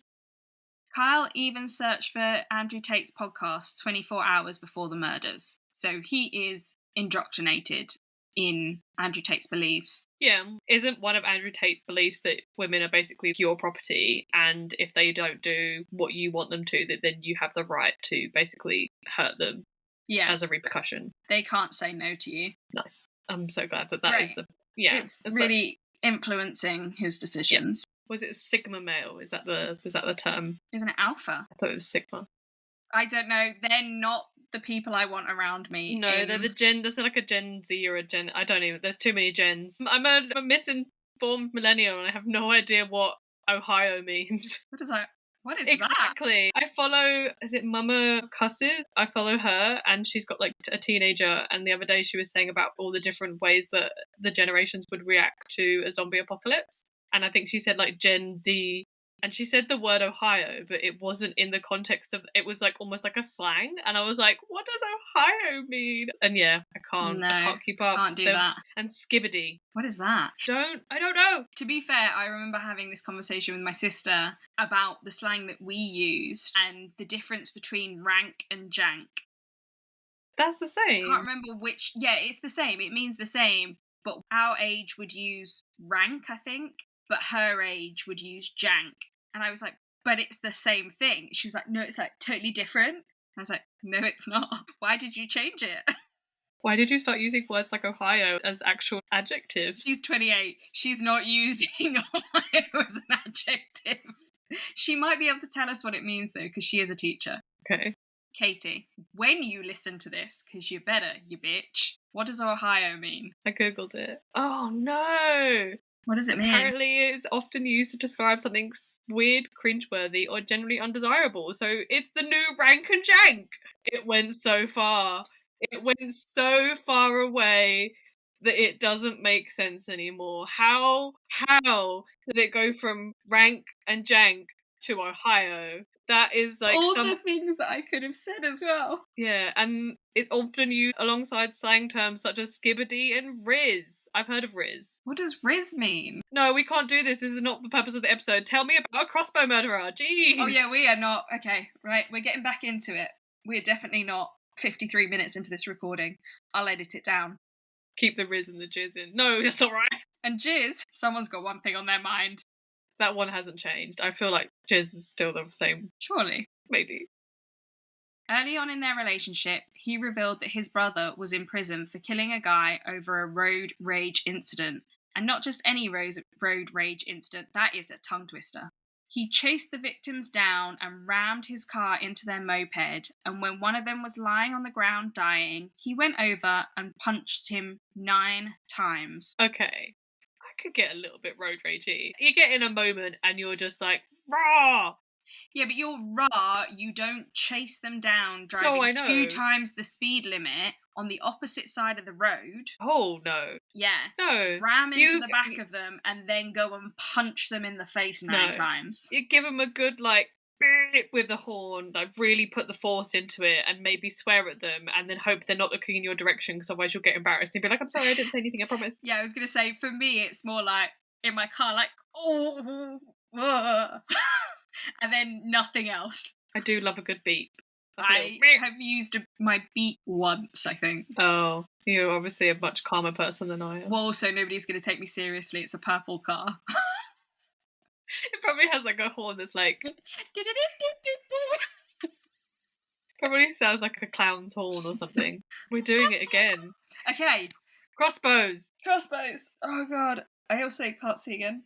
Kyle even searched for Andrew Tate's podcast 24 hours before the murders. So he is indoctrinated in Andrew Tate's beliefs. Yeah, isn't one of Andrew Tate's beliefs that women are basically your property, and if they don't do what you want them to, that then you have the right to basically hurt them as a repercussion. They can't say no to you. Nice. I'm so glad that is the... Yeah. It's really influencing his decisions. Yeah. Was it Sigma male? Is that the term? Isn't it alpha? I thought it was Sigma. I don't know. They're not the people I want around me. No, they're the Gen... There's like a Gen Z or a Gen... I don't even... There's too many gens. I'm a misinformed millennial and I have no idea what Ohio means. What is that? What is exactly. That? I follow, is it Mama Cusses? I follow her and she's got like a teenager, and the other day she was saying about all the different ways that the generations would react to a zombie apocalypse. And I think she said like Gen Z, and she said the word Ohio, but it wasn't in the context of, it was like almost like a slang. And I was like, what does Ohio mean? And yeah, I can't keep up. Can't do that. And skibbity. What is that? I don't know. To be fair, I remember having this conversation with my sister about the slang that we used and the difference between rank and jank. That's the same. I can't remember which. Yeah, it's the same. It means the same. But our age would use rank, I think. But her age would use jank. And I was like, but it's the same thing. She was like, no, it's like totally different. And I was like, no, it's not. Why did you change it? Why did you start using words like Ohio as actual adjectives? She's 28. She's not using Ohio as an adjective. She might be able to tell us what it means, though, because she is a teacher. Okay. Katie, when you listen to this, because you better, you bitch, what does Ohio mean? I googled it. Oh, no! What does it mean? Apparently it's often used to describe something weird, cringeworthy, or generally undesirable. So it's the new rank and jank. It went so far. It went so far away that it doesn't make sense anymore. How did it go from rank and jank to Ohio? That is like all the things that I could have said as well. Yeah, and it's often used alongside slang terms such as skibbity and riz. I've heard of riz. What does riz mean? No, we can't do this. This is not the purpose of the episode. Tell me about a crossbow murderer. Jeez. Oh yeah, we are not. Okay, right. We're getting back into it. We're definitely not 53 minutes into this recording. I'll edit it down. Keep the riz and the jizz in. No, that's not right. And jizz, someone's got one thing on their mind. That one hasn't changed. I feel like jizz is still the same. Surely. Maybe. Early on in their relationship, he revealed that his brother was in prison for killing a guy over a road rage incident. And not just any road rage incident, that is a tongue twister. He chased the victims down and rammed his car into their moped, and when one of them was lying on the ground dying, he went over and punched him 9 times. Okay. I could get a little bit road ragey. You get in a moment and you're just like, rah! Yeah, but you're raw, you don't chase them down driving 2 times the speed limit on the opposite side of the road. Oh, no. Yeah. No. Ram into the back of them and then go and punch them in the face 9 times. You give them a good, like, beep with the horn, like, really put the force into it and maybe swear at them and then hope they're not looking in your direction because otherwise you'll get embarrassed and be like, I'm sorry, I didn't say anything, I promise. Yeah, I was going to say, for me, it's more like, in my car, like, and then nothing else. I do love a good beep. I have used my beat once, I think. Oh, you're obviously a much calmer person than I am. Well, also, nobody's going to take me seriously. It's a purple car. It probably has like a horn that's like... Probably sounds like a clown's horn or something. We're doing it again. Okay. Crossbows. Crossbows. Oh, God. I also can't see again.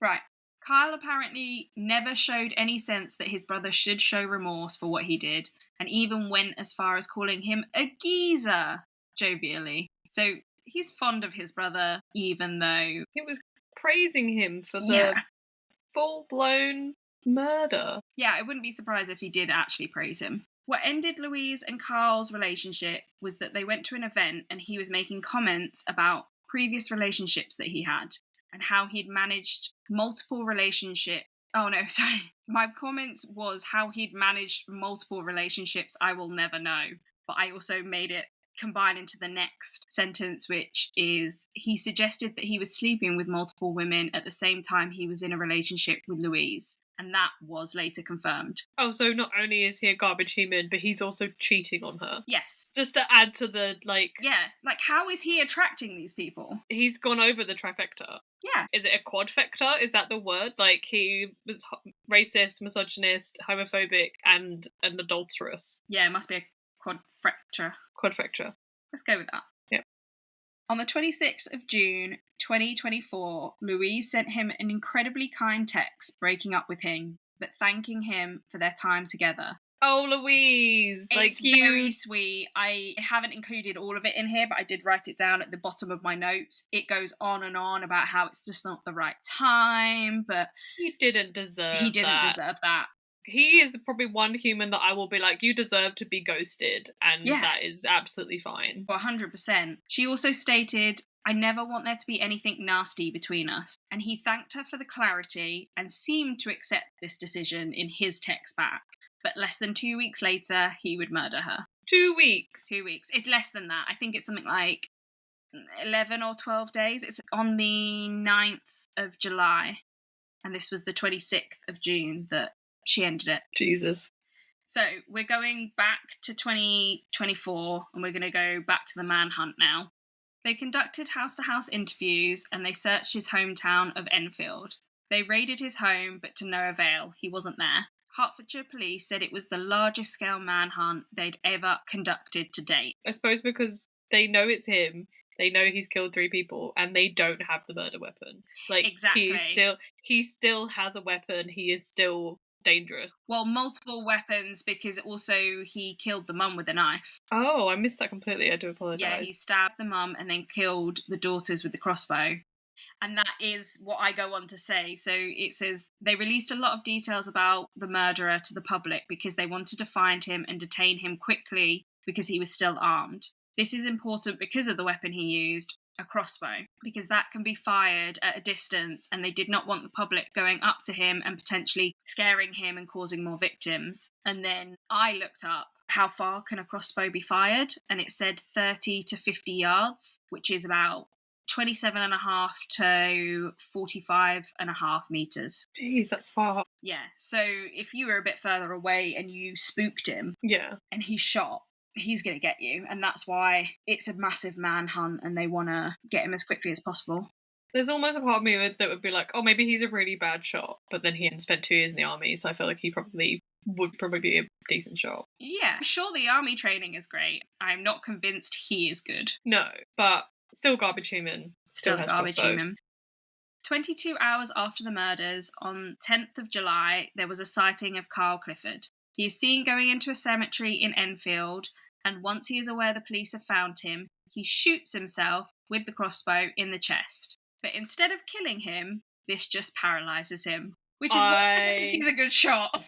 Right. Kyle apparently never showed any sense that his brother should show remorse for what he did, and even went as far as calling him a geezer, jovially. So he's fond of his brother, even though... He was praising him for the full-blown murder. Yeah, I wouldn't be surprised if he did actually praise him. What ended Louise and Carl's relationship was that they went to an event and he was making comments about previous relationships that he had and how he'd managed multiple relationships. Oh no, sorry. My comments was how he'd managed multiple relationships I will never know. But I also made it combine into the next sentence, which is he suggested that he was sleeping with multiple women at the same time he was in a relationship with Louise. And that was later confirmed. Oh, so not only is he a garbage human, but he's also cheating on her. Yes. Just to add to the, like... Yeah, like how is he attracting these people? He's gone over the trifecta. Yeah. Is it a quadfecta? Is that the word? Like, he was racist, misogynist, homophobic, and an adulterous. Yeah, it must be a quadfecta. Quadfecta. Let's go with that. Yep. On the 26th of June, 2024, Louise sent him an incredibly kind text breaking up with him, but thanking him for their time together. Oh, Louise! It's very sweet. I haven't included all of it in here, but I did write it down at the bottom of my notes. It goes on and on about how it's just not the right time, but... He didn't deserve that. He is probably one human that I will be like, you deserve to be ghosted, and that is absolutely fine. 100%. She also stated, I never want there to be anything nasty between us. And he thanked her for the clarity and seemed to accept this decision in his text back. But less than 2 weeks later, he would murder her. 2 weeks? 2 weeks. It's less than that. I think it's something like 11 or 12 days. It's on the 9th of July. And this was the 26th of June that she ended it. Jesus. So we're going back to 2024 and we're going to go back to the manhunt now. They conducted house-to-house interviews and they searched his hometown of Enfield. They raided his home, but to no avail. He wasn't there. Hertfordshire police said it was the largest scale manhunt they'd ever conducted to date. I suppose because they know it's him, they know he's killed 3 people, and they don't have the murder weapon. Like, exactly. He still has a weapon, he is still dangerous. Well, multiple weapons, because also he killed the mum with a knife. Oh, I missed that completely, I do apologise. Yeah, he stabbed the mum and then killed the daughters with the crossbow. And that is what I go on to say. So it says they released a lot of details about the murderer to the public because they wanted to find him and detain him quickly because he was still armed. This is important because of the weapon he used, a crossbow, because that can be fired at a distance and they did not want the public going up to him and potentially scaring him and causing more victims. And then I looked up how far can a crossbow be fired, and it said 30 to 50 yards, which is about 27.5 to 45.5 meters. Jeez, that's far. Yeah, so if you were a bit further away and you spooked him, and he shot, he's going to get you, and that's why it's a massive manhunt and they want to get him as quickly as possible. There's almost a part of me that would be like, oh, maybe he's a really bad shot, but then he hadn't spent 2 years in the army, so I feel like he would probably be a decent shot. Yeah, I'm sure the army training is great. I'm not convinced he is good. No, but still garbage human. Still garbage human. 22 hours after the murders, on 10th of July, there was a sighting of Kyle Clifford. He is seen going into a cemetery in Enfield, and once he is aware the police have found him, he shoots himself with the crossbow in the chest. But instead of killing him, this just paralyses him, which is why I don't think he's a good shot.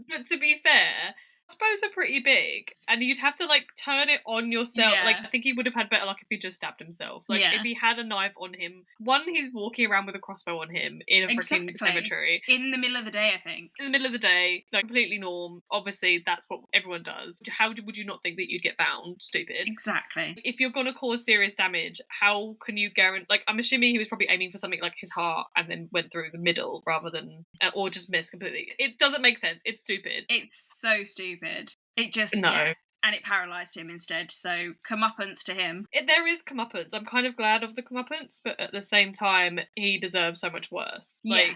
But to be fair, crossbows are pretty big, and you'd have to like turn it on yourself. Yeah. Like, I think he would have had better luck if he just stabbed himself. Like, if he had a knife on him, he's walking around with a crossbow on him in a freaking cemetery in the middle of the day. I think in the middle of the day, like completely norm. Obviously, that's what everyone does. How would you not think that you'd get found? Stupid. Exactly. If you're gonna cause serious damage, how can you guarantee? Like, I'm assuming he was probably aiming for something like his heart and then went through the middle rather than, or just missed completely. It doesn't make sense. It's stupid. It's so stupid. stupid. It just, No. yeah. And it paralysed him instead. So comeuppance to him. There is comeuppance. I'm kind of glad of the comeuppance, but at the same time, he deserves so much worse. Yeah.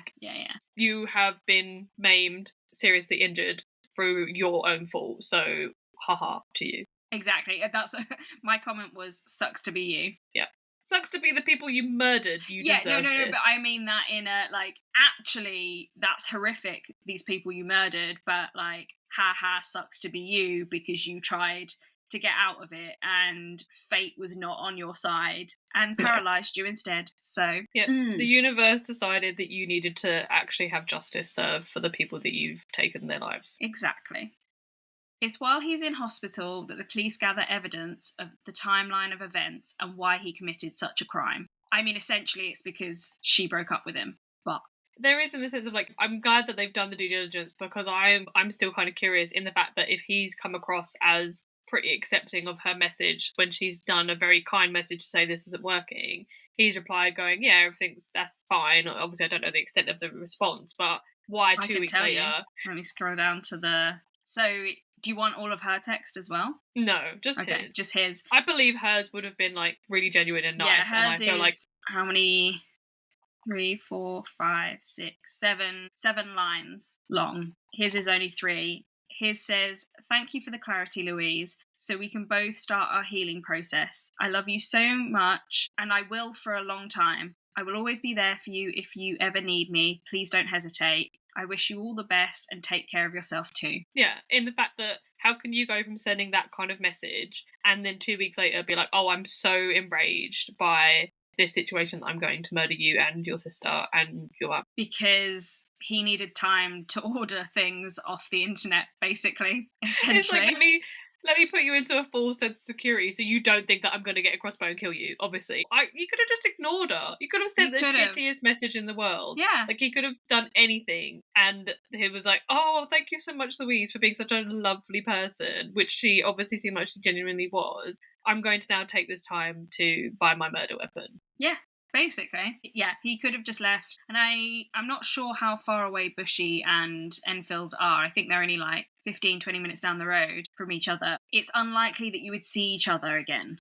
You have been maimed, seriously injured through your own fault. So, haha to you. Exactly. That's my comment was, sucks to be you. Yeah. Sucks to be the people you murdered. You deserve this. But I mean that in a, like, actually, that's horrific, these people you murdered, but, like, haha, sucks to be you because you tried to get out of it and fate was not on your side and paralysed you instead. So, the universe decided that you needed to actually have justice served for the people that you've taken their lives. Exactly. It's while he's in hospital that the police gather evidence of the timeline of events and why he committed such a crime. I mean, essentially, it's because she broke up with him, but... There is, in the sense of, like, I'm glad that they've done the due diligence, because I'm still kind of curious in the fact that if he's come across as pretty accepting of her message when she's done a very kind message to say this isn't working, he's replied going, yeah, that's fine. Obviously, I don't know the extent of the response, but why 2 weeks later? Let me scroll down to the... So, do you want all of her text as well? No, just his. Just his. I believe hers would have been, like, really genuine and nice. Yeah, hers and I feel like... how many? 3, 4, 5, 6, 7 lines long. His is only 3. His says, "Thank you for the clarity, Louise, so we can both start our healing process. I love you so much, and I will for a long time. I will always be there for you if you ever need me. Please don't hesitate. I wish you all the best and take care of yourself too." Yeah, in the fact that how can you go from sending that kind of message and then 2 weeks later be like, oh, I'm so enraged by this situation that I'm going to murder you and your sister and your mum. Because he needed time to order things off the internet, basically, essentially. It's like, let me put you into a false sense of security so you don't think that I'm going to get a crossbow and kill you, obviously. You could have just ignored her. You could have sent the shittiest message in the world. Yeah. Like, he could have done anything. And he was like, oh, thank you so much, Louise, for being such a lovely person, which she obviously seemed like she genuinely was. I'm going to now take this time to buy my murder weapon. Yeah. Basically, yeah, he could have just left. And I'm not sure how far away Bushy and Enfield are. I think they're only like 15, 20 minutes down the road from each other. It's unlikely that you would see each other again.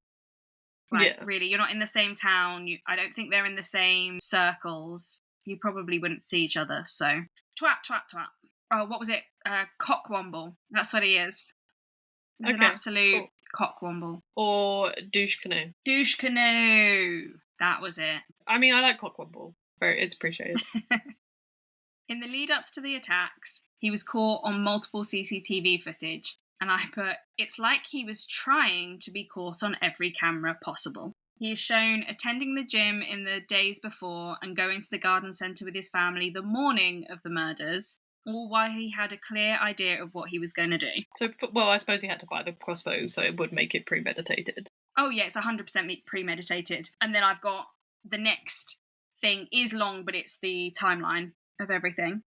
Really, you're not in the same town. I don't think they're in the same circles. You probably wouldn't see each other. So, twat. Oh, what was it? Cockwomble. That's what he is. He's an absolute cockwomble. Or douche canoe. Douche canoe. That was it. I mean, I like cockwomble. It's appreciated. In the lead-ups to the attacks, he was caught on multiple CCTV footage, and I put, it's like he was trying to be caught on every camera possible. He is shown attending the gym in the days before and going to the garden centre with his family the morning of the murders, all while he had a clear idea of what he was going to do. So, well, I suppose he had to buy the crossbow, so it would make it premeditated. Oh, yeah, it's 100% premeditated. And then I've got the next thing is long, but it's the timeline of everything.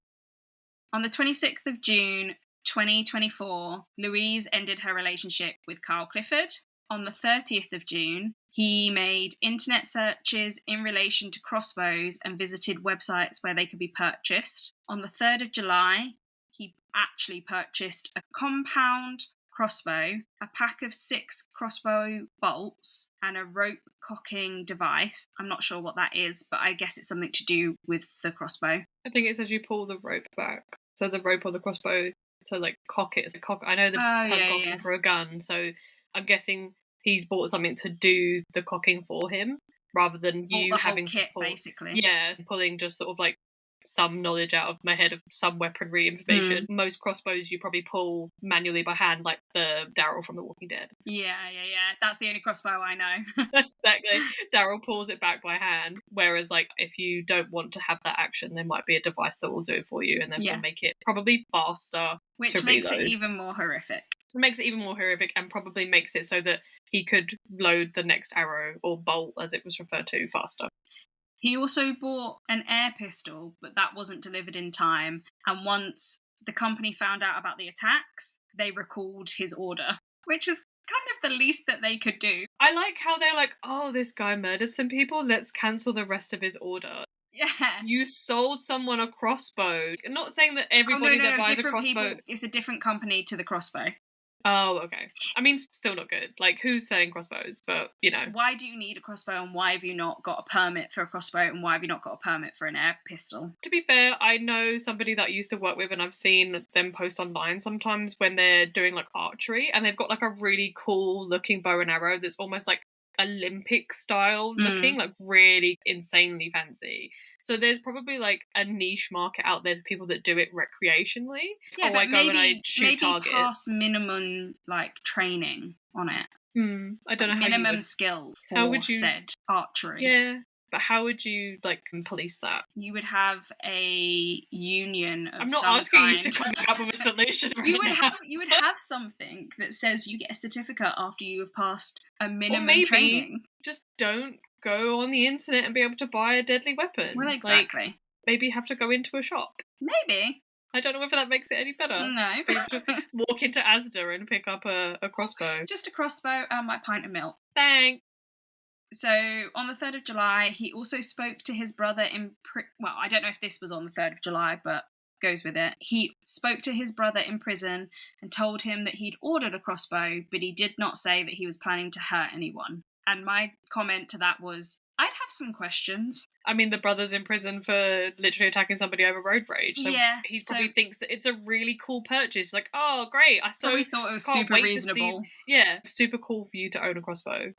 On the 26th of June, 2024, Louise ended her relationship with Kyle Clifford. On the 30th of June, he made internet searches in relation to crossbows and visited websites where they could be purchased. On the 3rd of July, he actually purchased a compound crossbow, a pack of 6 crossbow bolts, and a rope cocking device. I'm not sure what that is, but I guess it's something to do with the crossbow. I think it says you pull the rope back. So the rope or the crossbow to, like, cock it. I know the term cocking for a gun, so I'm guessing he's bought something to do the cocking for him, rather than you having kit, to pull. Basically. Yeah, pulling just sort of like some knowledge out of my head of some weaponry information. Most crossbows you probably pull manually by hand, like the Daryl from The Walking Dead. Yeah. That's the only crossbow I know. Exactly. Daryl pulls it back by hand. Whereas, like, if you don't want to have that action, there might be a device that will do it for you and therefore make it probably faster. Which makes it even more horrific. It makes it even more horrific and probably makes it so that he could load the next arrow or bolt, as it was referred to, faster. He also bought an air pistol, but that wasn't delivered in time. And once the company found out about the attacks, they recalled his order, which is kind of the least that they could do. I like how they're like, oh, this guy murdered some people, let's cancel the rest of his order. Yeah. You sold someone a crossbow. I'm not saying that Oh, everybody no, that buys a different crossbow. people. It's a different company to the crossbow. Oh, okay. I mean, still not good. Like, who's selling crossbows? But, you know. Why do you need a crossbow, and why have you not got a permit for a crossbow, and why have you not got a permit for an air pistol? To be fair, I know somebody that I used to work with, and I've seen them post online sometimes when they're doing like archery, and they've got like a really cool looking bow and arrow that's almost like Olympic style looking, like really insanely fancy. So there's probably like a niche market out there for people that do it recreationally. Yeah, I but go and I shoot maybe targets. pass minimum like training on it. I don't know how you minimum would. skill for How would you? said archery. Yeah, but how would you like police that? You would have a union of I'm not some asking kind. you to come up with a solution right you would now. have something that says you get a certificate after you have passed a minimum or maybe training. Just don't go on the internet and be able to buy a deadly weapon. Well, exactly. Like, maybe you have to go into a shop. Maybe. I don't know whether that makes it any better. No. Be able to walk into Asda and pick up a crossbow. Just a crossbow and my pint of milk. Thanks. So on the 3rd of July, he also spoke to his brother well, I don't know if this was on the 3rd of July, but goes with it. He spoke to his brother in prison and told him that he'd ordered a crossbow, but he did not say that he was planning to hurt anyone. And my comment to that was, I'd have some questions. I mean, the brother's in prison for literally attacking somebody over road rage. So yeah, he probably thinks that it's a really cool purchase. Like, oh, great. I probably thought it was super reasonable. Yeah, super cool for you to own a crossbow.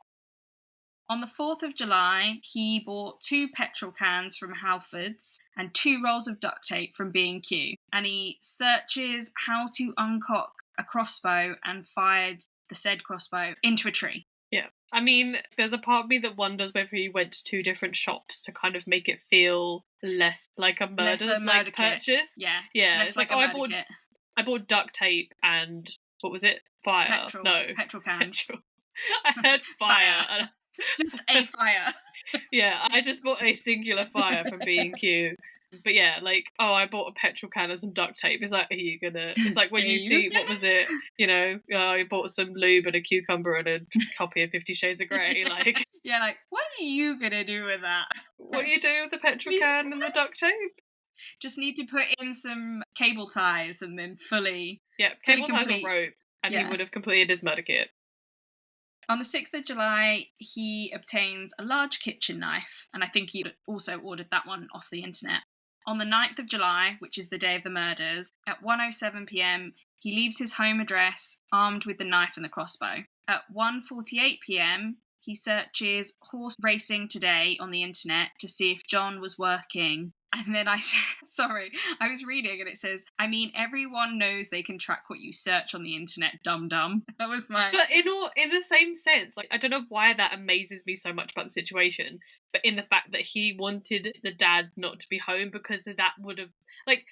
On the 4th of July, he bought 2 petrol cans from Halfords and 2 rolls of duct tape from B&Q. And he searches how to uncock a crossbow and fired the said crossbow into a tree. Yeah. I mean, there's a part of me that wonders whether he went to 2 different shops to kind of make it feel less like a murder purchase. Yeah. Yeah. It's like, I bought duct tape and what was it? Fire. Petrol. No. Petrol cans. Petrol. I heard fire. Just a fire. Yeah, I just bought a singular fire from B&Q. But yeah, like, oh, I bought a petrol can and some duct tape. It's like, are you gonna... It's like when you see, what was it? You know, I bought some lube and a cucumber and a copy of 50 Shades of Grey. Like, yeah, like, what are you gonna do with that? What do you do with the petrol can and the duct tape? Just need to put in some cable ties and then fully... Yeah, cable ties or rope. And he would have completed his murder kit. On the 6th of July, he obtains a large kitchen knife, and I think he also ordered that one off the internet. On the 9th of July, which is the day of the murders, at 1:07 p.m, he leaves his home address armed with the knife and the crossbow. At 1:48 p.m, he searches Horse Racing Today on the internet to see if John was working. And then I was reading and it says, I mean, everyone knows they can track what you search on the internet, dum-dum. That was my... But in the same sense, like, I don't know why that amazes me so much about the situation, but in the fact that he wanted the dad not to be home because that would have... Like,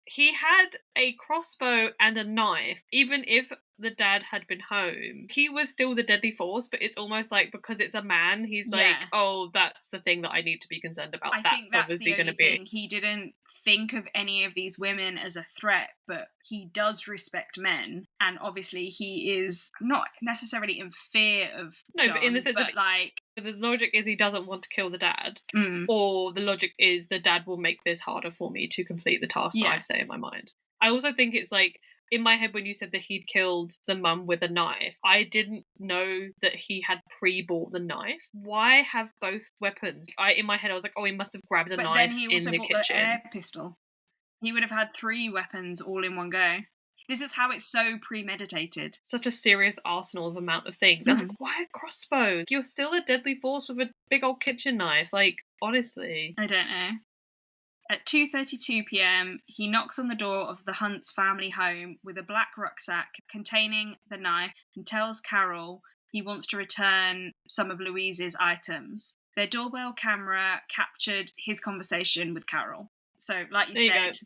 he had a crossbow and a knife, even if the dad had been home. He was still the deadly force, but it's almost like because it's a man, he's like, oh, that's the thing that I need to be concerned about. I think that's obviously going to be. He didn't think of any of these women as a threat, but he does respect men, and obviously he is not necessarily in fear of John, but in the sense that like... The logic is he doesn't want to kill the dad, or the logic is the dad will make this harder for me to complete the task that I say in my mind. I also think it's like, in my head when you said that he'd killed the mum with a knife, I didn't know that he had pre-bought the knife. Why have both weapons? In my head I was like, oh, he must have grabbed a knife in the kitchen. But then he also bought the air pistol. He would have had 3 weapons all in one go. This is how it's so premeditated. Such a serious arsenal of amount of things. And like, why a crossbow? You're still a deadly force with a big old kitchen knife. Like, honestly. I don't know. At 2:32 p.m, he knocks on the door of the Hunt's family home with a black rucksack containing the knife and tells Carol he wants to return some of Louise's items. Their doorbell camera captured his conversation with Carol. So, like you said...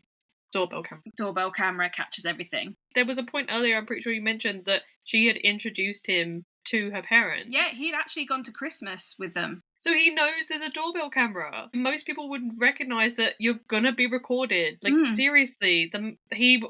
Doorbell camera catches everything. There was a point earlier, I'm pretty sure you mentioned, that she had introduced him to her parents. Yeah, he'd actually gone to Christmas with them. So he knows there's a doorbell camera. Most people wouldn't recognise that you're gonna be recorded. Like, seriously, he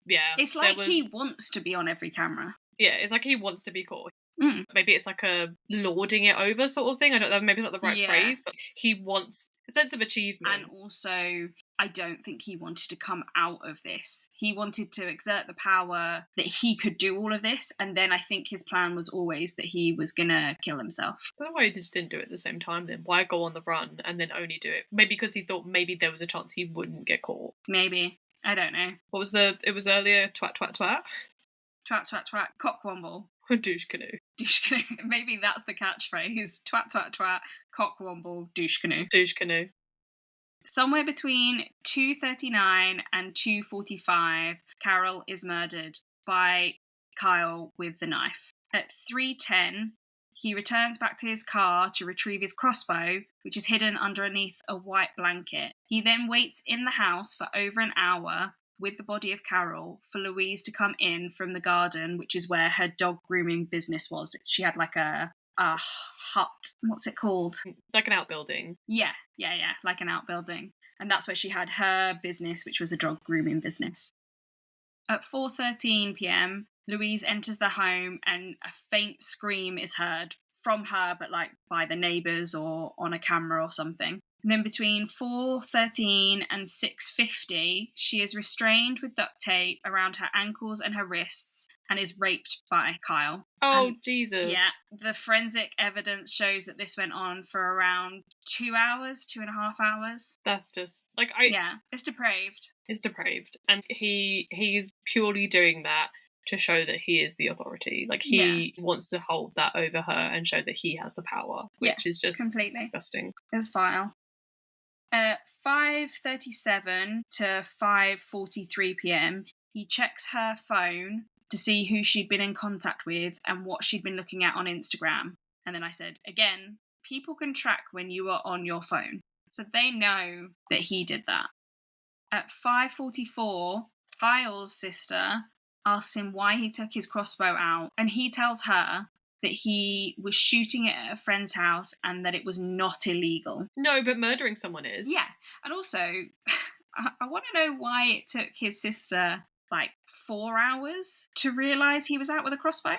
It's like he wants to be on every camera. Yeah, it's like he wants to be caught. Mm. Maybe it's like a lording it over sort of thing. I don't know, maybe it's not the right Yeah. phrase, but he wants a sense of achievement. And also, I don't think he wanted to come out of this. He wanted to exert the power that he could do all of this, and then I think his plan was always that he was gonna kill himself. I don't know why he just didn't do it at the same time then. Why go on the run and then only do it? Maybe because he thought maybe there was a chance he wouldn't get caught. Maybe. I don't know. What was it was earlier, twat twat twat? Twat, twat, twat, cockwomble. Or douche canoe? Douche canoe. Maybe that's the catchphrase. Twat, twat, twat, cockwomble, douche canoe. Douche canoe. Somewhere between 2:39 and 2:45, Carol is murdered by Kyle with the knife. At 3:10, he returns back to his car to retrieve his crossbow, which is hidden underneath a white blanket. He then waits in the house for over an hour with the body of Carol for Louise to come in from the garden, which is where her dog grooming business was. She had like a hut. What's it called? Like an outbuilding. Yeah, like an outbuilding. And that's where she had her business, which was a dog grooming business. At 4:13 p.m, Louise enters the home and a faint scream is heard from her, but like by the neighbours or on a camera or something. And then between 4:13 and 6:50, she is restrained with duct tape around her ankles and her wrists and is raped by Kyle. Oh, And Jesus. yeah, the forensic evidence shows that this went on for around 2 hours, 2.5 hours. That's just like Yeah, it's depraved. It's depraved, and he's purely doing that to show that he is the authority. Like he wants to hold that over her and show that he has the power, which is just completely disgusting. It's vile. At 5:37 to 5:43 p.m, he checks her phone to see who she'd been in contact with and what she'd been looking at on Instagram. And then I said, again, people can track when you are on your phone. So they know that he did that. At 5:44, Kyle's sister asks him why he took his crossbow out, and he tells her that he was shooting it at a friend's house and that it was not illegal. No, but murdering someone is. Yeah, and also, I want to know why it took his sister like 4 hours to realise he was out with a crossbow.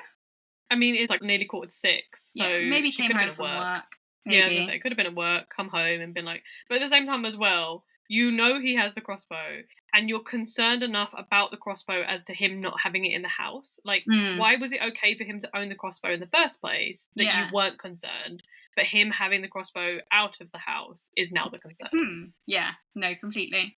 I mean, it's like nearly 5:45, so maybe she came could have home been from at work. work. Yeah, as I Maybe. say, could have been at work, come home and been like, but at the same time as well, you know he has the crossbow and you're concerned enough about the crossbow as to him not having it in the house. Like, why was it okay for him to own the crossbow in the first place that you weren't concerned, but him having the crossbow out of the house is now the concern? Yeah, no, completely.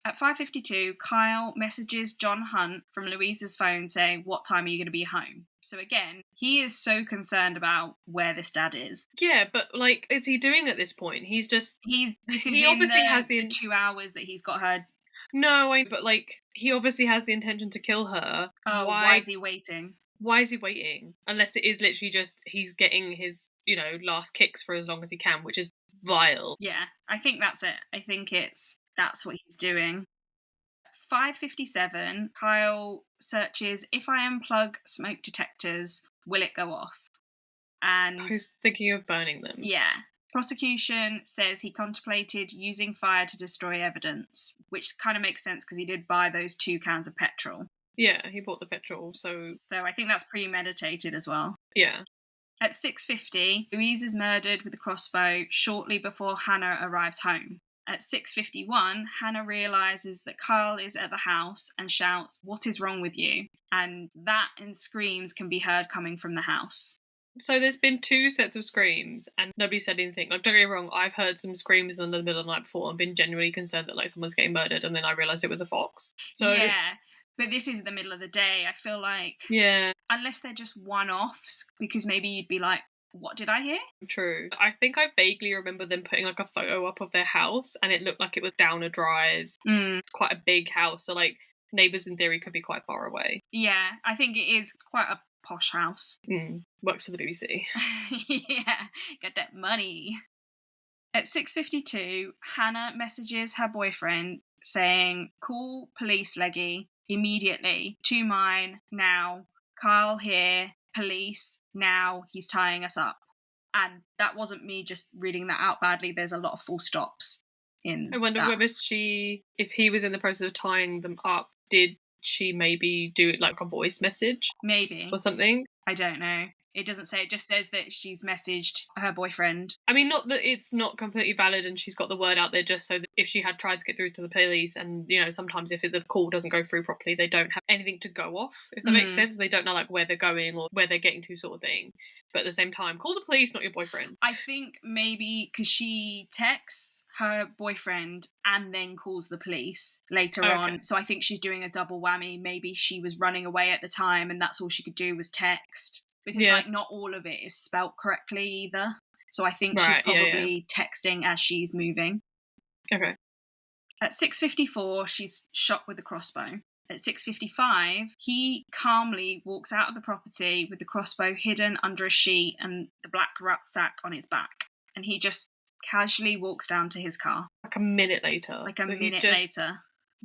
At 5:52, Kyle messages John Hunt from Louise's phone saying, what time are you going to be home? So again, he is so concerned about where this dad is. Yeah, but like, is he doing at this point? He's just... He obviously has the 2 hours that he's got her. No, but like, he obviously has the intention to kill her. Oh, why is he waiting? Why is he waiting? Unless it is literally just he's getting his, last kicks for as long as he can, which is vile. Yeah, I think that's it. I think that's what he's doing. 5:57, Kyle searches, if I unplug smoke detectors, will it go off? And who's thinking of burning them? Yeah. Prosecution says he contemplated using fire to destroy evidence, which kind of makes sense because he did buy those 2 cans of petrol. Yeah, he bought the petrol, so I think that's premeditated as well. Yeah. At 6:50, Louise is murdered with a crossbow shortly before Hannah arrives home. At 6:51, Hannah realises that Kyle is at the house and shouts, "What is wrong with you?" And that and screams can be heard coming from the house. So there's been 2 sets of screams and nobody said anything. Like, don't get me wrong, I've heard some screams in the middle of the night before and been genuinely concerned that like someone's getting murdered, and then I realised it was a fox. So yeah, but this is the middle of the day. I feel like unless they're just one-offs, because maybe you'd be like, what did I hear? True. I think I vaguely remember them putting like a photo up of their house and it looked like it was down a drive, quite a big house. So like neighbours in theory could be quite far away. Yeah, I think it is quite a posh house. Works for the BBC. Yeah, get that money. At 6:52, Hannah messages her boyfriend saying, "Call police, Leggy, immediately. To mine, now. Kyle here. Police, now. He's tying us up." And that wasn't me just reading that out badly. There's a lot of full stops in I wonder whether if he was in the process of tying them up, did she maybe do it like a voice message? Maybe. Or something? I don't know. It doesn't say, it just says that she's messaged her boyfriend. I mean, not that it's not completely valid and she's got the word out there just so that if she had tried to get through to the police and, you know, sometimes if the call doesn't go through properly, they don't have anything to go off, if that makes sense. They don't know, like, where they're going or where they're getting to sort of thing. But at the same time, call the police, not your boyfriend. I think maybe because she texts her boyfriend and then calls the police later on. So I think she's doing a double whammy. Maybe she was running away at the time and that's all she could do was text. Because, like, not all of it is spelt correctly either. So I think she's probably texting as she's moving. Okay. At 6:54, she's shot with a crossbow. At 6:55, he calmly walks out of the property with the crossbow hidden under a sheet and the black rucksack on his back. And he just casually walks down to his car. Like a minute later.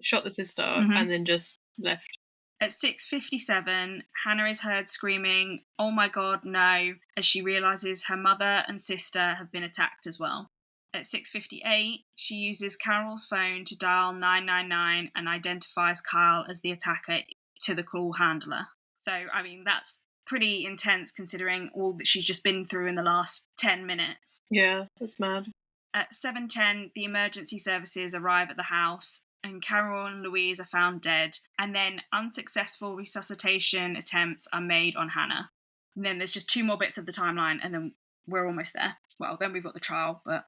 Shot the sister and then just left. At 6:57, Hannah is heard screaming, "Oh my God, no," as she realises her mother and sister have been attacked as well. At 6:58, she uses Carol's phone to dial 999 and identifies Kyle as the attacker to the call handler. So, I mean, that's pretty intense considering all that she's just been through in the last 10 minutes. Yeah, that's mad. At 7:10, the emergency services arrive at the house and Carol and Louise are found dead, and then unsuccessful resuscitation attempts are made on Hannah. And then there's just 2 more bits of the timeline, and then we're almost there. Well, then we've got the trial, but...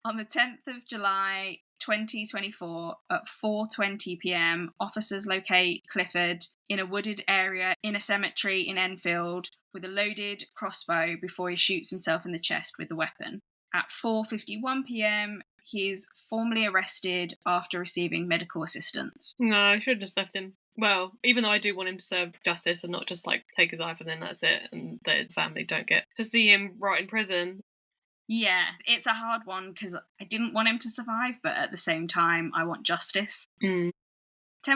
On the 10th of July, 2024, at 4:20 p.m, officers locate Clifford in a wooded area in a cemetery in Enfield with a loaded crossbow before he shoots himself in the chest with the weapon. At 4:51 p.m, he is formally arrested after receiving medical assistance. No, I should have just left him. Well, even though I do want him to serve justice and not just, like, take his life and then that's it, and the family don't get to see him rot in prison. Yeah, it's a hard one because I didn't want him to survive, but at the same time, I want justice. 10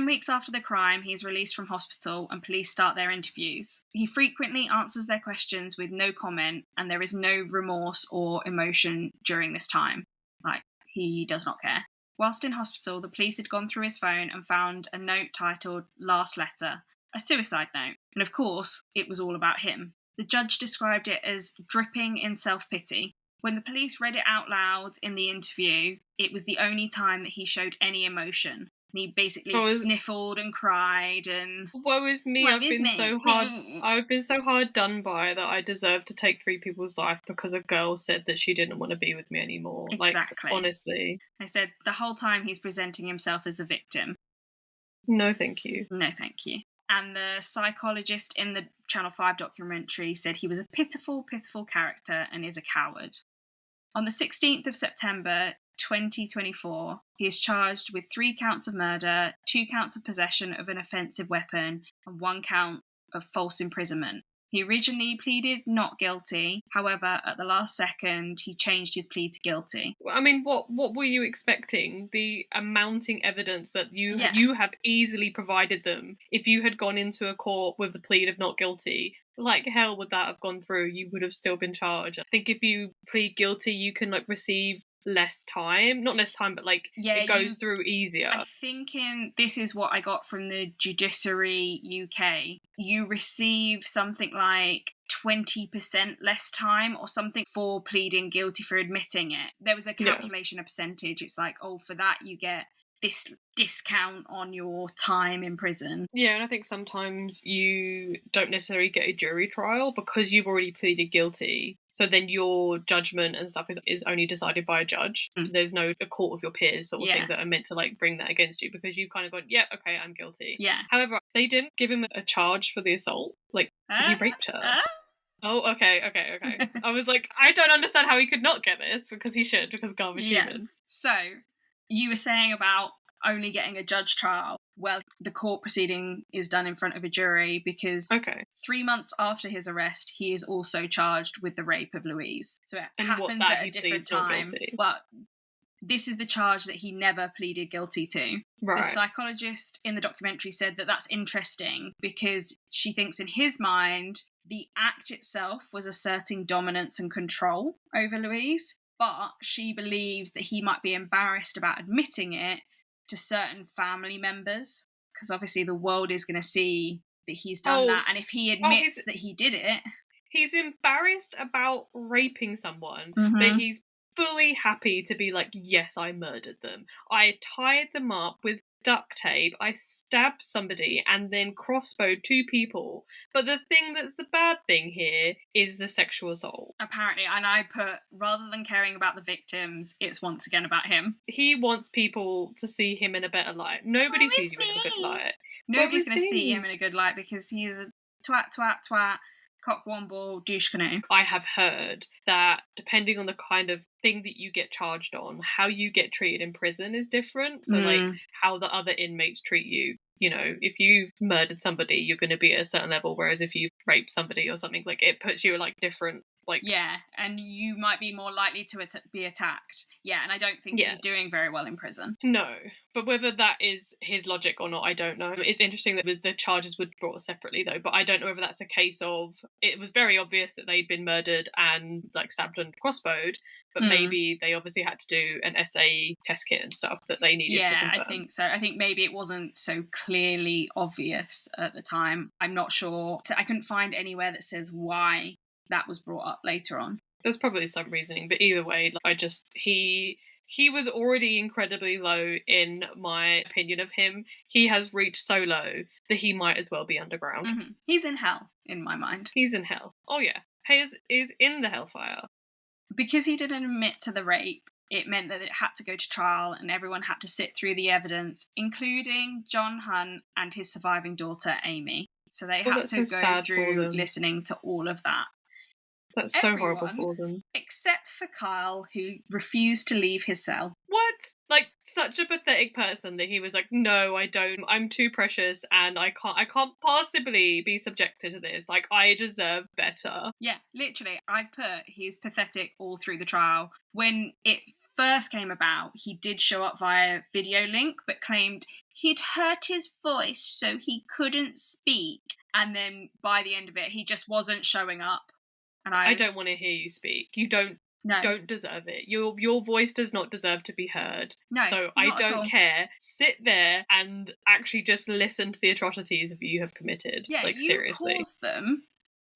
weeks after the crime, he's released from hospital and police start their interviews. He frequently answers their questions with no comment, and there is no remorse or emotion during this time. Like, he does not care. Whilst in hospital, the police had gone through his phone and found a note titled "Last Letter," a suicide note. And of course, it was all about him. The judge described it as dripping in self-pity. When the police read it out loud in the interview, it was the only time that he showed any emotion. And he basically sniffled and cried and... Woe is me, I've been so hard done by that I deserve to take 3 people's life because a girl said that she didn't want to be with me anymore. Exactly. Like, honestly. I said the whole time he's presenting himself as a victim. No, thank you. No, thank you. And the psychologist in the Channel 5 documentary said he was a pitiful, pitiful character and is a coward. On the 16th of September, 2024, he is charged with 3 counts of murder, 2 counts of possession of an offensive weapon, and 1 count of false imprisonment. He originally pleaded not guilty. However, at the last second, he changed his plea to guilty. I mean, what were you expecting? The amounting evidence that you have easily provided them. If you had gone into a court with the plea of not guilty, like hell would that have gone through? You would have still been charged. I think if you plead guilty, you can receive less time. Not less time, but it goes through easier. I think this is what I got from the Judiciary UK. You receive something like 20% less time or something for pleading guilty, for admitting it. There was a calculation of percentage. It's like, for that you get this discount on your time in prison. Yeah, and I think sometimes you don't necessarily get a jury trial because you've already pleaded guilty. So then your judgment and stuff is only decided by a judge. There's no a court of your peers sort of thing that are meant to bring that against you because you've kind of gone, yeah, okay, I'm guilty. Yeah. However, they didn't give him a charge for the assault. He raped her. Oh, okay. I was like, I don't understand how he could not get this because he should, because garbage human. So, you were saying about only getting a judge trial. Well, the court proceeding is done in front of a jury because 3 months after his arrest, he is also charged with the rape of Louise. So it happens at a different time. Well, this is the charge that he never pleaded guilty to. Right. The psychologist in the documentary said that that's interesting because she thinks in his mind, the act itself was asserting dominance and control over Louise, but she believes that he might be embarrassed about admitting it to certain family members, because obviously the world is going to see that he's done that, and if he admits he's that he did it. he's embarrassed about raping someone, but he's fully happy to be like, yes, I murdered them. I tied them up with duct tape, I stabbed somebody, and then crossbowed 2 people. But the thing that's the bad thing here is the sexual assault. Apparently, and I put, rather than caring about the victims, it's once again about him. He wants people to see him in a better light. Nobody sees you in a good light. Nobody's going to see him in a good light because he's a twat, cock-womble, douche canoe. I have heard that depending on the kind of thing that you get charged on, how you get treated in prison is different. So, like, how the other inmates treat you. You know, if you've murdered somebody, you're going to be at a certain level, whereas if you've raped somebody or something, like, it puts you at, like, different, like... Yeah, and you might be more likely to be attacked. Yeah, and I don't think he's doing very well in prison. No, but whether that is his logic or not, I don't know. It's interesting that the charges were brought separately, though, but I don't know whether that's a case of... It was very obvious that they'd been murdered and, like, stabbed and crossbowed, but maybe they obviously had to do an SAE test kit and stuff that they needed to confirm. Yeah, I think so. I think maybe it wasn't so clearly obvious at the time. I'm not sure. I couldn't find anywhere that says why that was brought up later on. There's probably some reasoning, but either way, he was already incredibly low in my opinion of him. He has reached so low that he might as well be underground. He's in hell, in my mind. He's in hell. Oh yeah. He is in the hellfire. Because he didn't admit to the rape, it meant that it had to go to trial and everyone had to sit through the evidence, including John Hunt and his surviving daughter, Amy. So they had to go through listening to all of that. That's so horrible for them. Except for Kyle, who refused to leave his cell. What? Like, such a pathetic person that he was like, no, I don't. I'm too precious and I can't possibly be subjected to this. Like, I deserve better. Yeah, literally. I've put he's pathetic all through the trial. When it first came about, he did show up via video link, but claimed he'd hurt his voice so he couldn't speak. And then by the end of it, he just wasn't showing up. And I don't want to hear you speak. You don't deserve it. Your voice does not deserve to be heard. No, so I don't care. Sit there and actually just listen to the atrocities that you have committed. Yeah, like, you seriously. caused them.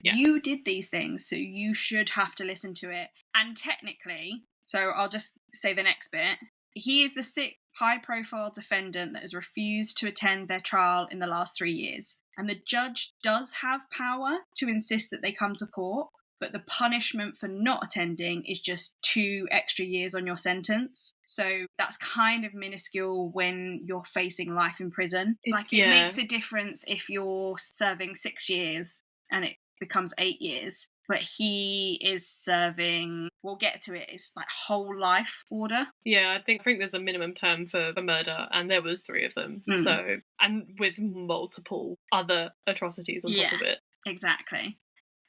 Yeah. You did these things, so you should have to listen to it. And technically, so I'll just say the next bit. He is the 6th high-profile defendant that has refused to attend their trial in the last 3 years. And the judge does have power to insist that they come to court. But the punishment for not attending is just 2 extra years on your sentence. So that's kind of minuscule when you're facing life in prison. It makes a difference if you're serving 6 years and it becomes 8 years. But he is serving, we'll get to it, it's like whole life order. Yeah, I think there's a minimum term for murder, and there was 3 of them. So, and with multiple other atrocities on top of it. Exactly.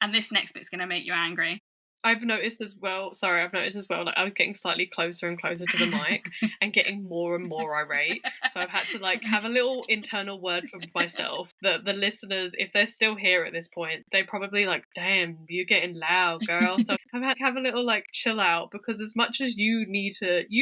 And this next bit's going to make you angry. I've noticed as well, like, I was getting slightly closer and closer to the mic and getting more and more irate. So I've had to, like, have a little internal word for myself that the listeners, if they're still here at this point, they're probably like, damn, you're getting loud, girl. So I've had to have a little, like, chill out, because as much as you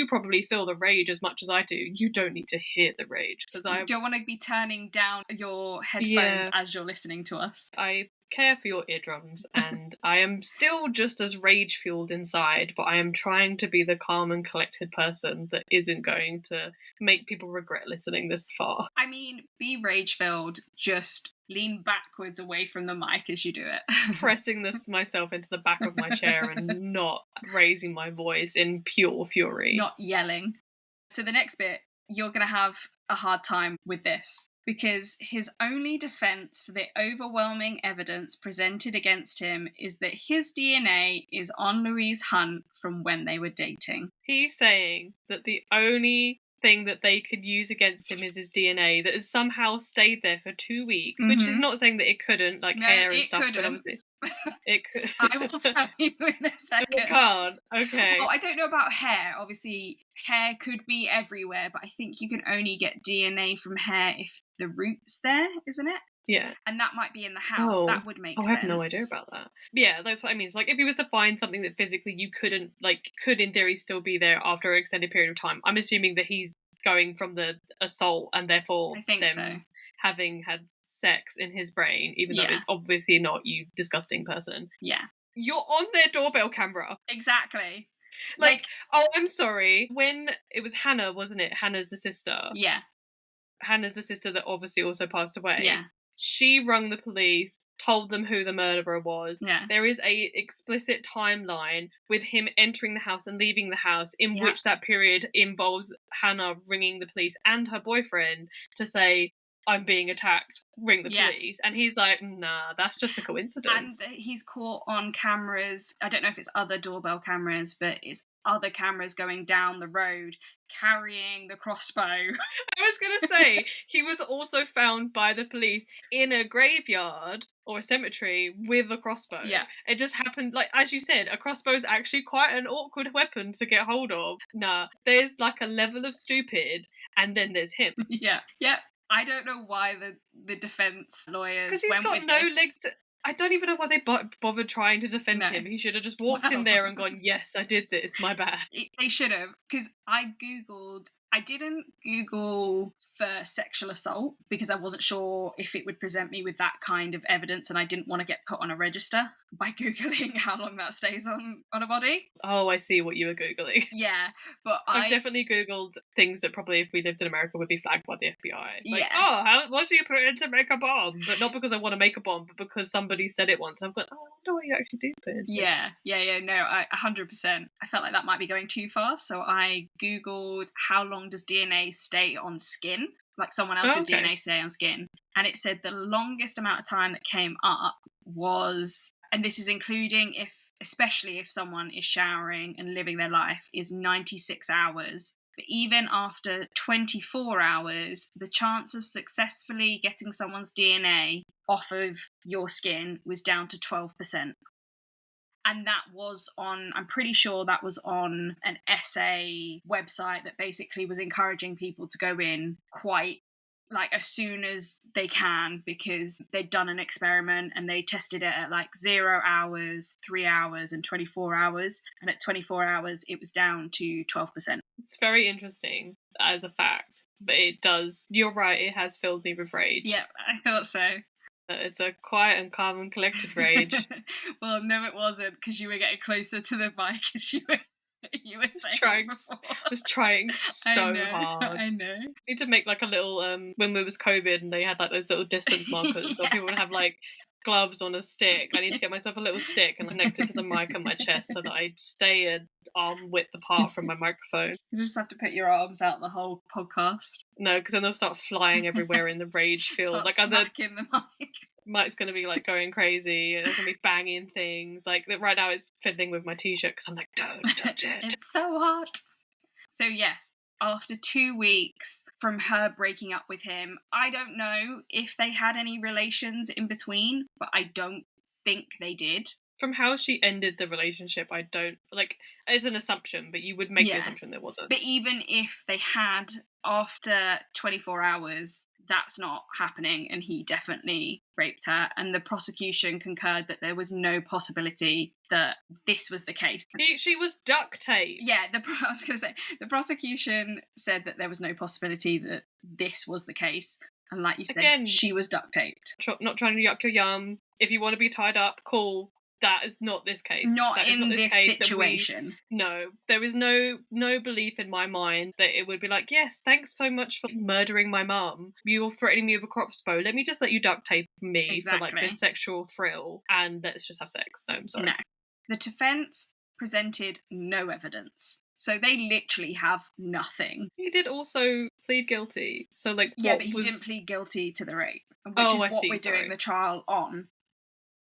probably feel the rage as much as I do, you don't need to hear the rage. Because I don't want to be turning down your headphones as you're listening to us. I care for your eardrums, and I am still just as rage fueled inside, but I am trying to be the calm and collected person that isn't going to make people regret listening this far. I mean, be rage filled, just lean backwards away from the mic as you do it. Pressing myself into the back of my chair and not raising my voice in pure fury. Not yelling. So the next bit, you're going to have a hard time with this. Because his only defense for the overwhelming evidence presented against him is that his DNA is on Louise Hunt from when they were dating. He's saying that the only thing that they could use against him is his DNA that has somehow stayed there for 2 weeks, which is not saying that it couldn't, like, hair and stuff, but obviously... It could. I will tell you in a second. It can't. Okay. Oh, I don't know about hair. Obviously, hair could be everywhere, but I think you can only get DNA from hair if the root's there, isn't it? Yeah. And that might be in the house. That would make sense. I have no idea about that. Yeah, that's what I mean. It's like, if he was to find something that physically you couldn't, like, could in theory still be there after an extended period of time, I'm assuming that he's going from the assault and therefore having had sex in his brain, even though Yeah. it's obviously not, you disgusting person. Yeah. You're on their doorbell camera. Exactly. Like, oh, I'm sorry. When it was Hannah, wasn't it? Hannah's the sister. Yeah. Hannah's the sister that obviously also passed away. Yeah. She rung the police, told them who the murderer was. Yeah. There is a explicit timeline with him entering the house and leaving the house, in Yeah. which that period involves Hannah ringing the police and her boyfriend to say, I'm being attacked, ring the Yeah. police. And he's like, nah, that's just a coincidence. And he's caught on cameras. I don't know if it's other doorbell cameras, but it's other cameras going down the road carrying the crossbow. I was going to say, he was also found by the police in a graveyard or a cemetery with a crossbow. Yeah. It just happened, like, as you said, a crossbow is actually quite an awkward weapon to get hold of. Nah, there's like a level of stupid, and then there's him. Yeah. Yep. I don't know why the defense lawyers Because he's went got with no this. leg to... I don't even know why they bothered trying to defend No. him. He should have just walked in there and gone, yes, I did this, my bad. They should have, because I didn't Google for sexual assault because I wasn't sure if it would present me with that kind of evidence, and I didn't want to get put on a register by Googling how long that stays on a body. Oh, I see what you were Googling. Yeah, but I've definitely Googled things that probably, if we lived in America, would be flagged by the FBI. Like, Yeah. what do you put in to make a bomb? But not because I want to make a bomb, but because somebody said it once. And I've gone, oh, I wonder what you actually do put into it. Yeah, no, 100%. I felt like that might be going too far, so I Googled how long does DNA stay on skin, like someone else's DNA stay on skin, and it said the longest amount of time that came up was, and this is including especially if someone is showering and living their life, is 96 hours. But even after 24 hours, the chance of successfully getting someone's DNA off of your skin was down to 12%. And that was I'm pretty sure that was on an essay website that basically was encouraging people to go in quite like as soon as they can, because they'd done an experiment and they tested it at like 0 hours, 3 hours and 24 hours. And at 24 hours, it was down to 12%. It's very interesting as a fact, but you're right, it has filled me with rage. Yeah, I thought so. It's a quiet and calm and collected rage. Well, no, it wasn't, because you were getting closer to the mic as you were saying before. I was trying so hard. I know. I need to make like a little when there was COVID and they had like those little distance markers, so people would have like gloves on a stick. I need to get myself a little stick and connect it to the mic on my chest so that I stay an arm width apart from my microphone. You just have to put your arms out the whole podcast. No, because then they'll start flying everywhere in the rage field. Start like smacking the mic. Mike's going to be like going crazy. They're going to be banging things. Like right now it's fiddling with my t-shirt because I'm like, don't touch it. It's so hot. So yes, after 2 weeks from her breaking up with him, I don't know if they had any relations in between, but I don't think they did. From how she ended the relationship, I don't, like, it's an assumption, but you would make the assumption there wasn't. But even if they had, after 24 hours, that's not happening, and he definitely raped her, and the prosecution concurred that there was no possibility that this was the case. She was duct taped. Yeah, I was going to say, the prosecution said that there was no possibility that this was the case, and like you said, again, she was duct taped. Not trying to yuck your yum. If you want to be tied up, cool. That is not this case. Not in this situation. No, there is no belief in my mind that it would be like, yes, thanks so much for murdering my mum. You're threatening me with a crossbow. Let me just let you duct tape me for like this sexual thrill, and let's just have sex. No, I'm sorry. No. The defence presented no evidence. So they literally have nothing. He did also plead guilty. So like, yeah, but he didn't plead guilty to the rape, which is what we're doing the trial on.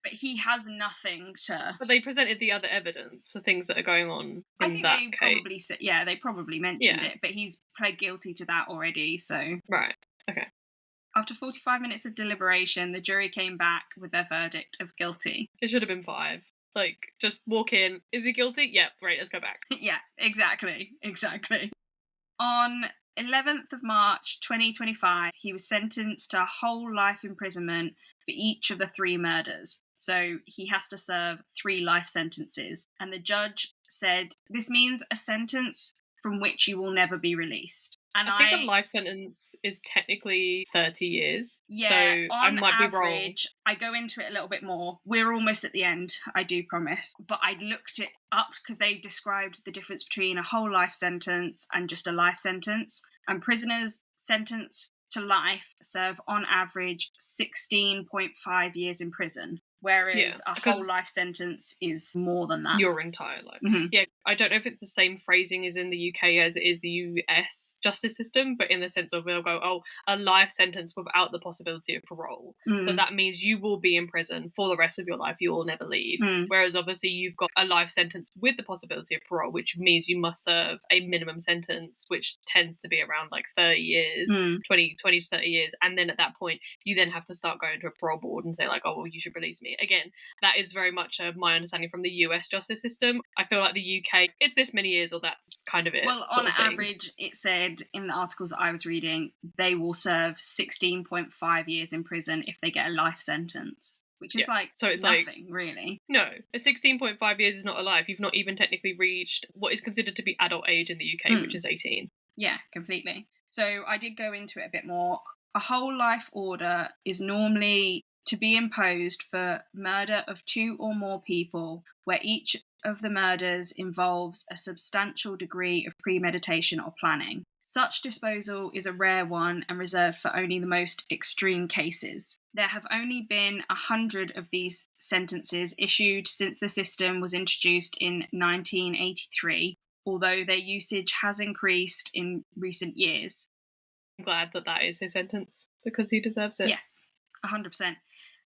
But he has nothing to. But they presented the other evidence for things that are going on in that case. Probably said, they probably mentioned it, but he's pled guilty to that already. So right, okay. After 45 minutes of deliberation, the jury came back with their verdict of guilty. It should have been 5. Like, just walk in. Is he guilty? Yep, great, let's go back. Yeah, exactly. On 11th of March 2025, he was sentenced to whole life imprisonment for each of the 3 murders. So he has to serve 3 life sentences. And the judge said, this means a sentence from which you will never be released. And I think a life sentence is technically 30 years. Yeah, so I on might be wrong. average, I go into it a little bit more. We're almost at the end, I do promise. But I looked it up because they described the difference between a whole life sentence and just a life sentence. And prisoners sentenced to life serve on average 16.5 years in prison, whereas a whole because life sentence is more than that. your entire life. Mhm. Yeah, I don't know if it's the same phrasing as in the UK as it is the US justice system, but in the sense of they'll go, oh, a life sentence without the possibility of parole. So that means you will be in prison for the rest of your life. You will never leave. Whereas obviously you've got a life sentence with the possibility of parole, which means you must serve a minimum sentence, which tends to be around like 30 years, 20 to 30 years. And then at that point, you then have to start going to a parole board and say like, oh, well, you should release me. Again, that is very much my understanding from the US justice system. I feel like the UK, it's this many years or that's kind of it. Well, on average, it said in the articles that I was reading, they will serve 16.5 years in prison if they get a life sentence, which is so it's nothing, really. No, a 16.5 years is not a life. You've not even technically reached what is considered to be adult age in the UK, which is 18. Yeah, completely. So I did go into it a bit more. A whole life order is normally to be imposed for murder of 2 or more people, where each of the murders involves a substantial degree of premeditation or planning. Such disposal is a rare one and reserved for only the most extreme cases. There have only been 100 of these sentences issued since the system was introduced in 1983, although their usage has increased in recent years. I'm glad that is his sentence, because he deserves it. Yes, 100%.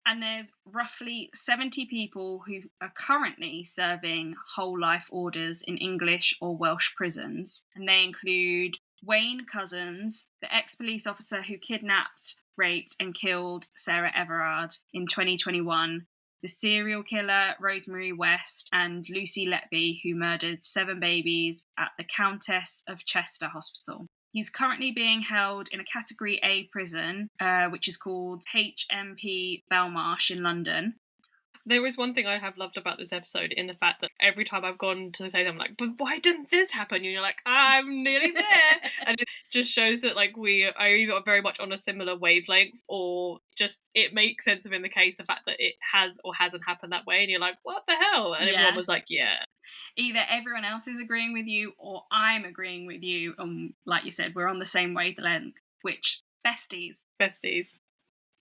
And there's roughly 70 people who are currently serving whole life orders in English or Welsh prisons. And they include Wayne Couzens, the ex-police officer who kidnapped, raped and killed Sarah Everard in 2021, the serial killer Rosemary West, and Lucy Letby, who murdered 7 babies at the Countess of Chester Hospital. He's currently being held in a Category A prison, which is called HMP Belmarsh in London. There is one thing I have loved about this episode in the fact that every time I've gone to say them, I'm like, but why didn't this happen? And you're like, I'm nearly there. And it just shows that like we are either very much on a similar wavelength, or just it makes sense of in the case the fact that it has or hasn't happened that way. And you're like, what the hell? And everyone was like, yeah. Either everyone else is agreeing with you or I'm agreeing with you. Like you said, we're on the same wavelength, which, besties. Besties.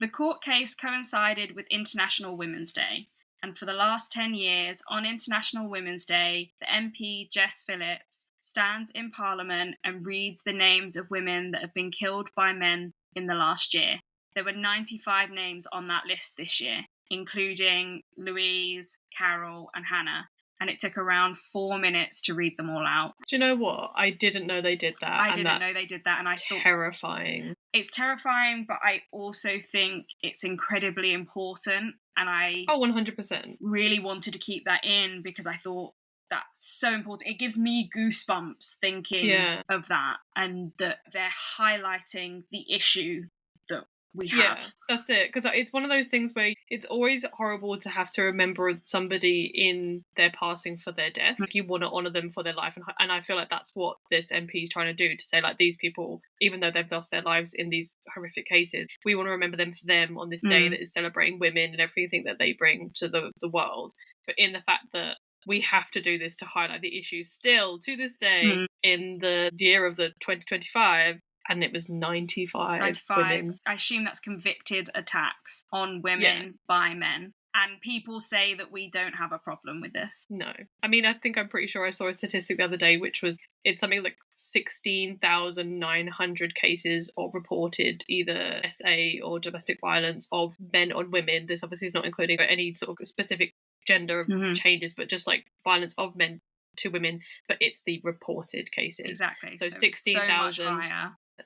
The court case coincided with International Women's Day. And for the last 10 years, on International Women's Day, the MP Jess Phillips stands in Parliament and reads the names of women that have been killed by men in the last year. There were 95 names on that list this year, including Louise, Carol, and Hannah. And it took around 4 minutes to read them all out. Do you know what? I didn't know they did that. I didn't know they did that, and I thought terrifying. It's terrifying, but I also think it's incredibly important, and I 100% really wanted to keep that in because I thought that's so important. It gives me goosebumps thinking of that, and that they're highlighting the issue that we have. Yeah, that's it. Because it's one of those things where it's always horrible to have to remember somebody in their passing for their death. Like, you want to honour them for their life. And I feel like that's what this MP is trying to do, to say, like, these people, even though they've lost their lives in these horrific cases, we want to remember them for them on this day that is celebrating women and everything that they bring to the world. But in the fact that we have to do this to highlight the issues still to this day in the year of the 2025. And it was 95 women. I assume that's convicted attacks on women by men. And people say that we don't have a problem with this. No. I mean, I'm pretty sure I saw a statistic the other day, which was it's something like 16,900 cases of reported either SA or domestic violence of men on women. This obviously is not including any sort of specific gender changes, but just like violence of men to women. But it's the reported cases. Exactly. So 16,000.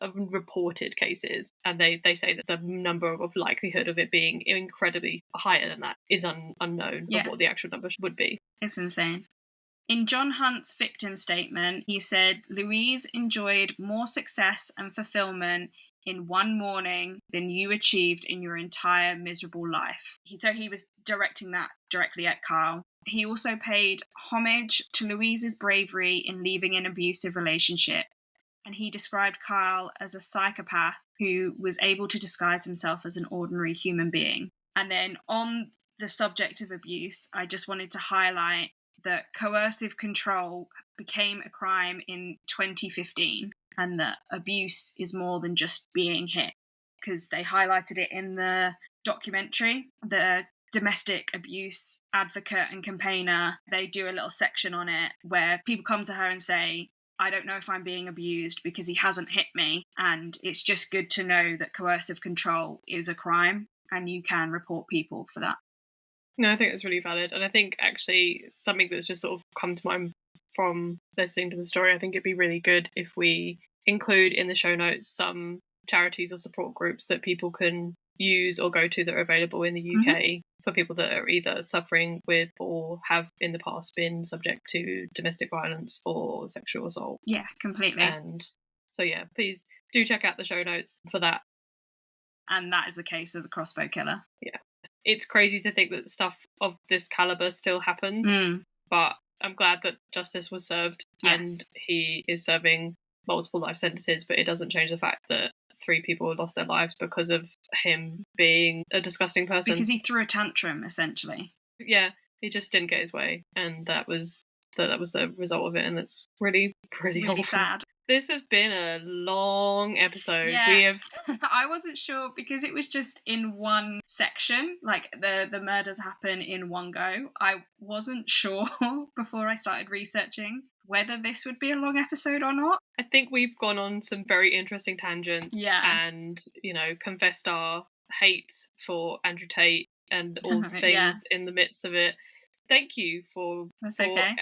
Of reported cases, and they say that the number of likelihood of it being incredibly higher than that is unknown of what the actual number would be. It's insane. In John Hunt's victim statement, he said Louise enjoyed more success and fulfillment in one morning than you achieved in your entire miserable life. So he was directing that directly at Kyle. He also paid homage to Louise's bravery in leaving an abusive relationship. and he described Kyle as a psychopath who was able to disguise himself as an ordinary human being. And then on the subject of abuse, I just wanted to highlight that coercive control became a crime in 2015, and that abuse is more than just being hit, because they highlighted it in the documentary. The domestic abuse advocate and campaigner, they do a little section on it where people come to her and say, I don't know if I'm being abused because he hasn't hit me, and it's just good to know that coercive control is a crime and you can report people for that. No, I think it's really valid. And I think actually something that's just sort of come to mind from listening to the story, I think it'd be really good if we include in the show notes some charities or support groups that people can use or go to that are available in the UK for people that are either suffering with or have in the past been subject to domestic violence or sexual assault. Yeah, completely. And so, yeah, please do check out the show notes for that. And that is the case of the crossbow killer. Yeah. It's crazy to think that stuff of this caliber still happens, but I'm glad that justice was served and he is serving multiple life sentences, but it doesn't change the fact that 3 people lost their lives because of him being a disgusting person. Because he threw a tantrum, essentially. Yeah, he just didn't get his way, and that was the result of it, and it's really awful. Sad. This has been a long episode. Yeah. We have. I wasn't sure because it was just in one section, like the murders happen in one go. I wasn't sure before I started researching whether this would be a long episode or not. I think we've gone on some very interesting tangents, and confessed our hate for Andrew Tate and all the things in the midst of it. Thank you for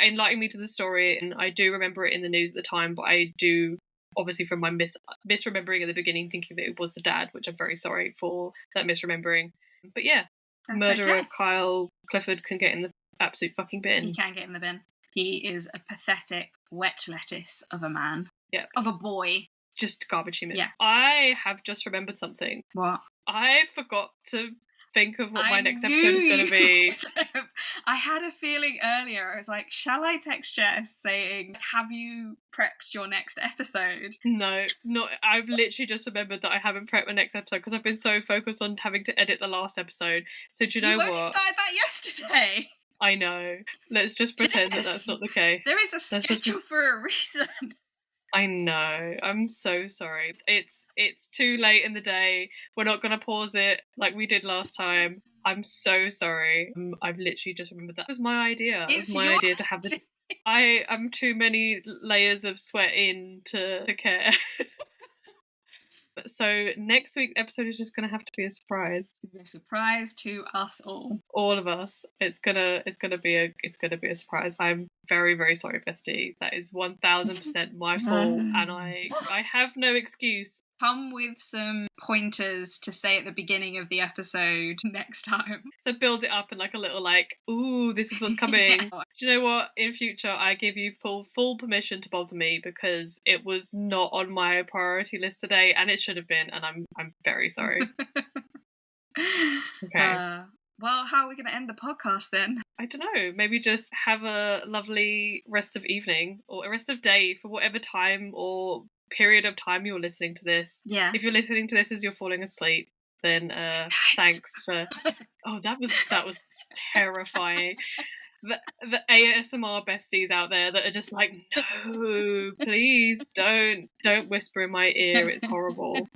enlightening me to the story, and I do remember it in the news at the time, but I do, obviously from my misremembering at the beginning, thinking that it was the dad, which I'm very sorry for that misremembering. But yeah, murderer Kyle Clifford can get in the absolute fucking bin. He can get in the bin. He is a pathetic wet lettuce of a man. Yeah. Of a boy. Just garbage human. Yeah. I have just remembered something. What? I forgot to think of what my next episode is going to be. I had a feeling earlier. I was like, shall I text Jess saying, have you prepped your next episode? No, I've literally just remembered that I haven't prepped my next episode because I've been so focused on having to edit the last episode. So do you know what? You only started that yesterday. I know. Let's just pretend that that's not the case. There is a schedule for a reason. I know. I'm so sorry. It's too late in the day. We're not going to pause it like we did last time. I'm so sorry. I've literally just remembered that. It was my idea. It was my idea to have this. I'm too many layers of sweat in to care. So next week's episode is just going to have to be a surprise. A surprise to us all. All of us. It's gonna be a surprise. I'm very, very sorry, Bestie. That is 1000% my fault, and I have no excuse. Come with some pointers to say at the beginning of the episode next time. So build it up in like a little ooh, this is what's coming. Yeah. Do you know what? In future, I give you full permission to bother me because it was not on my priority list today, and it should have been, and I'm very sorry. Okay. Well, how are we going to end the podcast then? I don't know. Maybe just have a lovely rest of evening or a rest of day for whatever time or period of time you're listening to this. Yeah. If you're listening to this as you're falling asleep, then thanks for. Oh, that was terrifying. The ASMR besties out there that are just like, no, please don't whisper in my ear. It's horrible.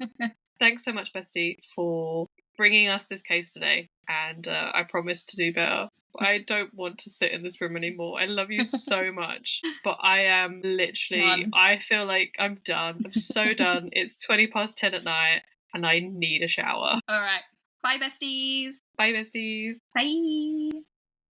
Thanks so much, Bestie, for bringing us this case today, and I promise to do better. I don't want to sit in this room anymore. I love you so much, but I am literally done. I feel like I'm done. I'm so done. It's 10:20 at night, and I need a shower. All right. Bye, besties. Bye, besties. Bye.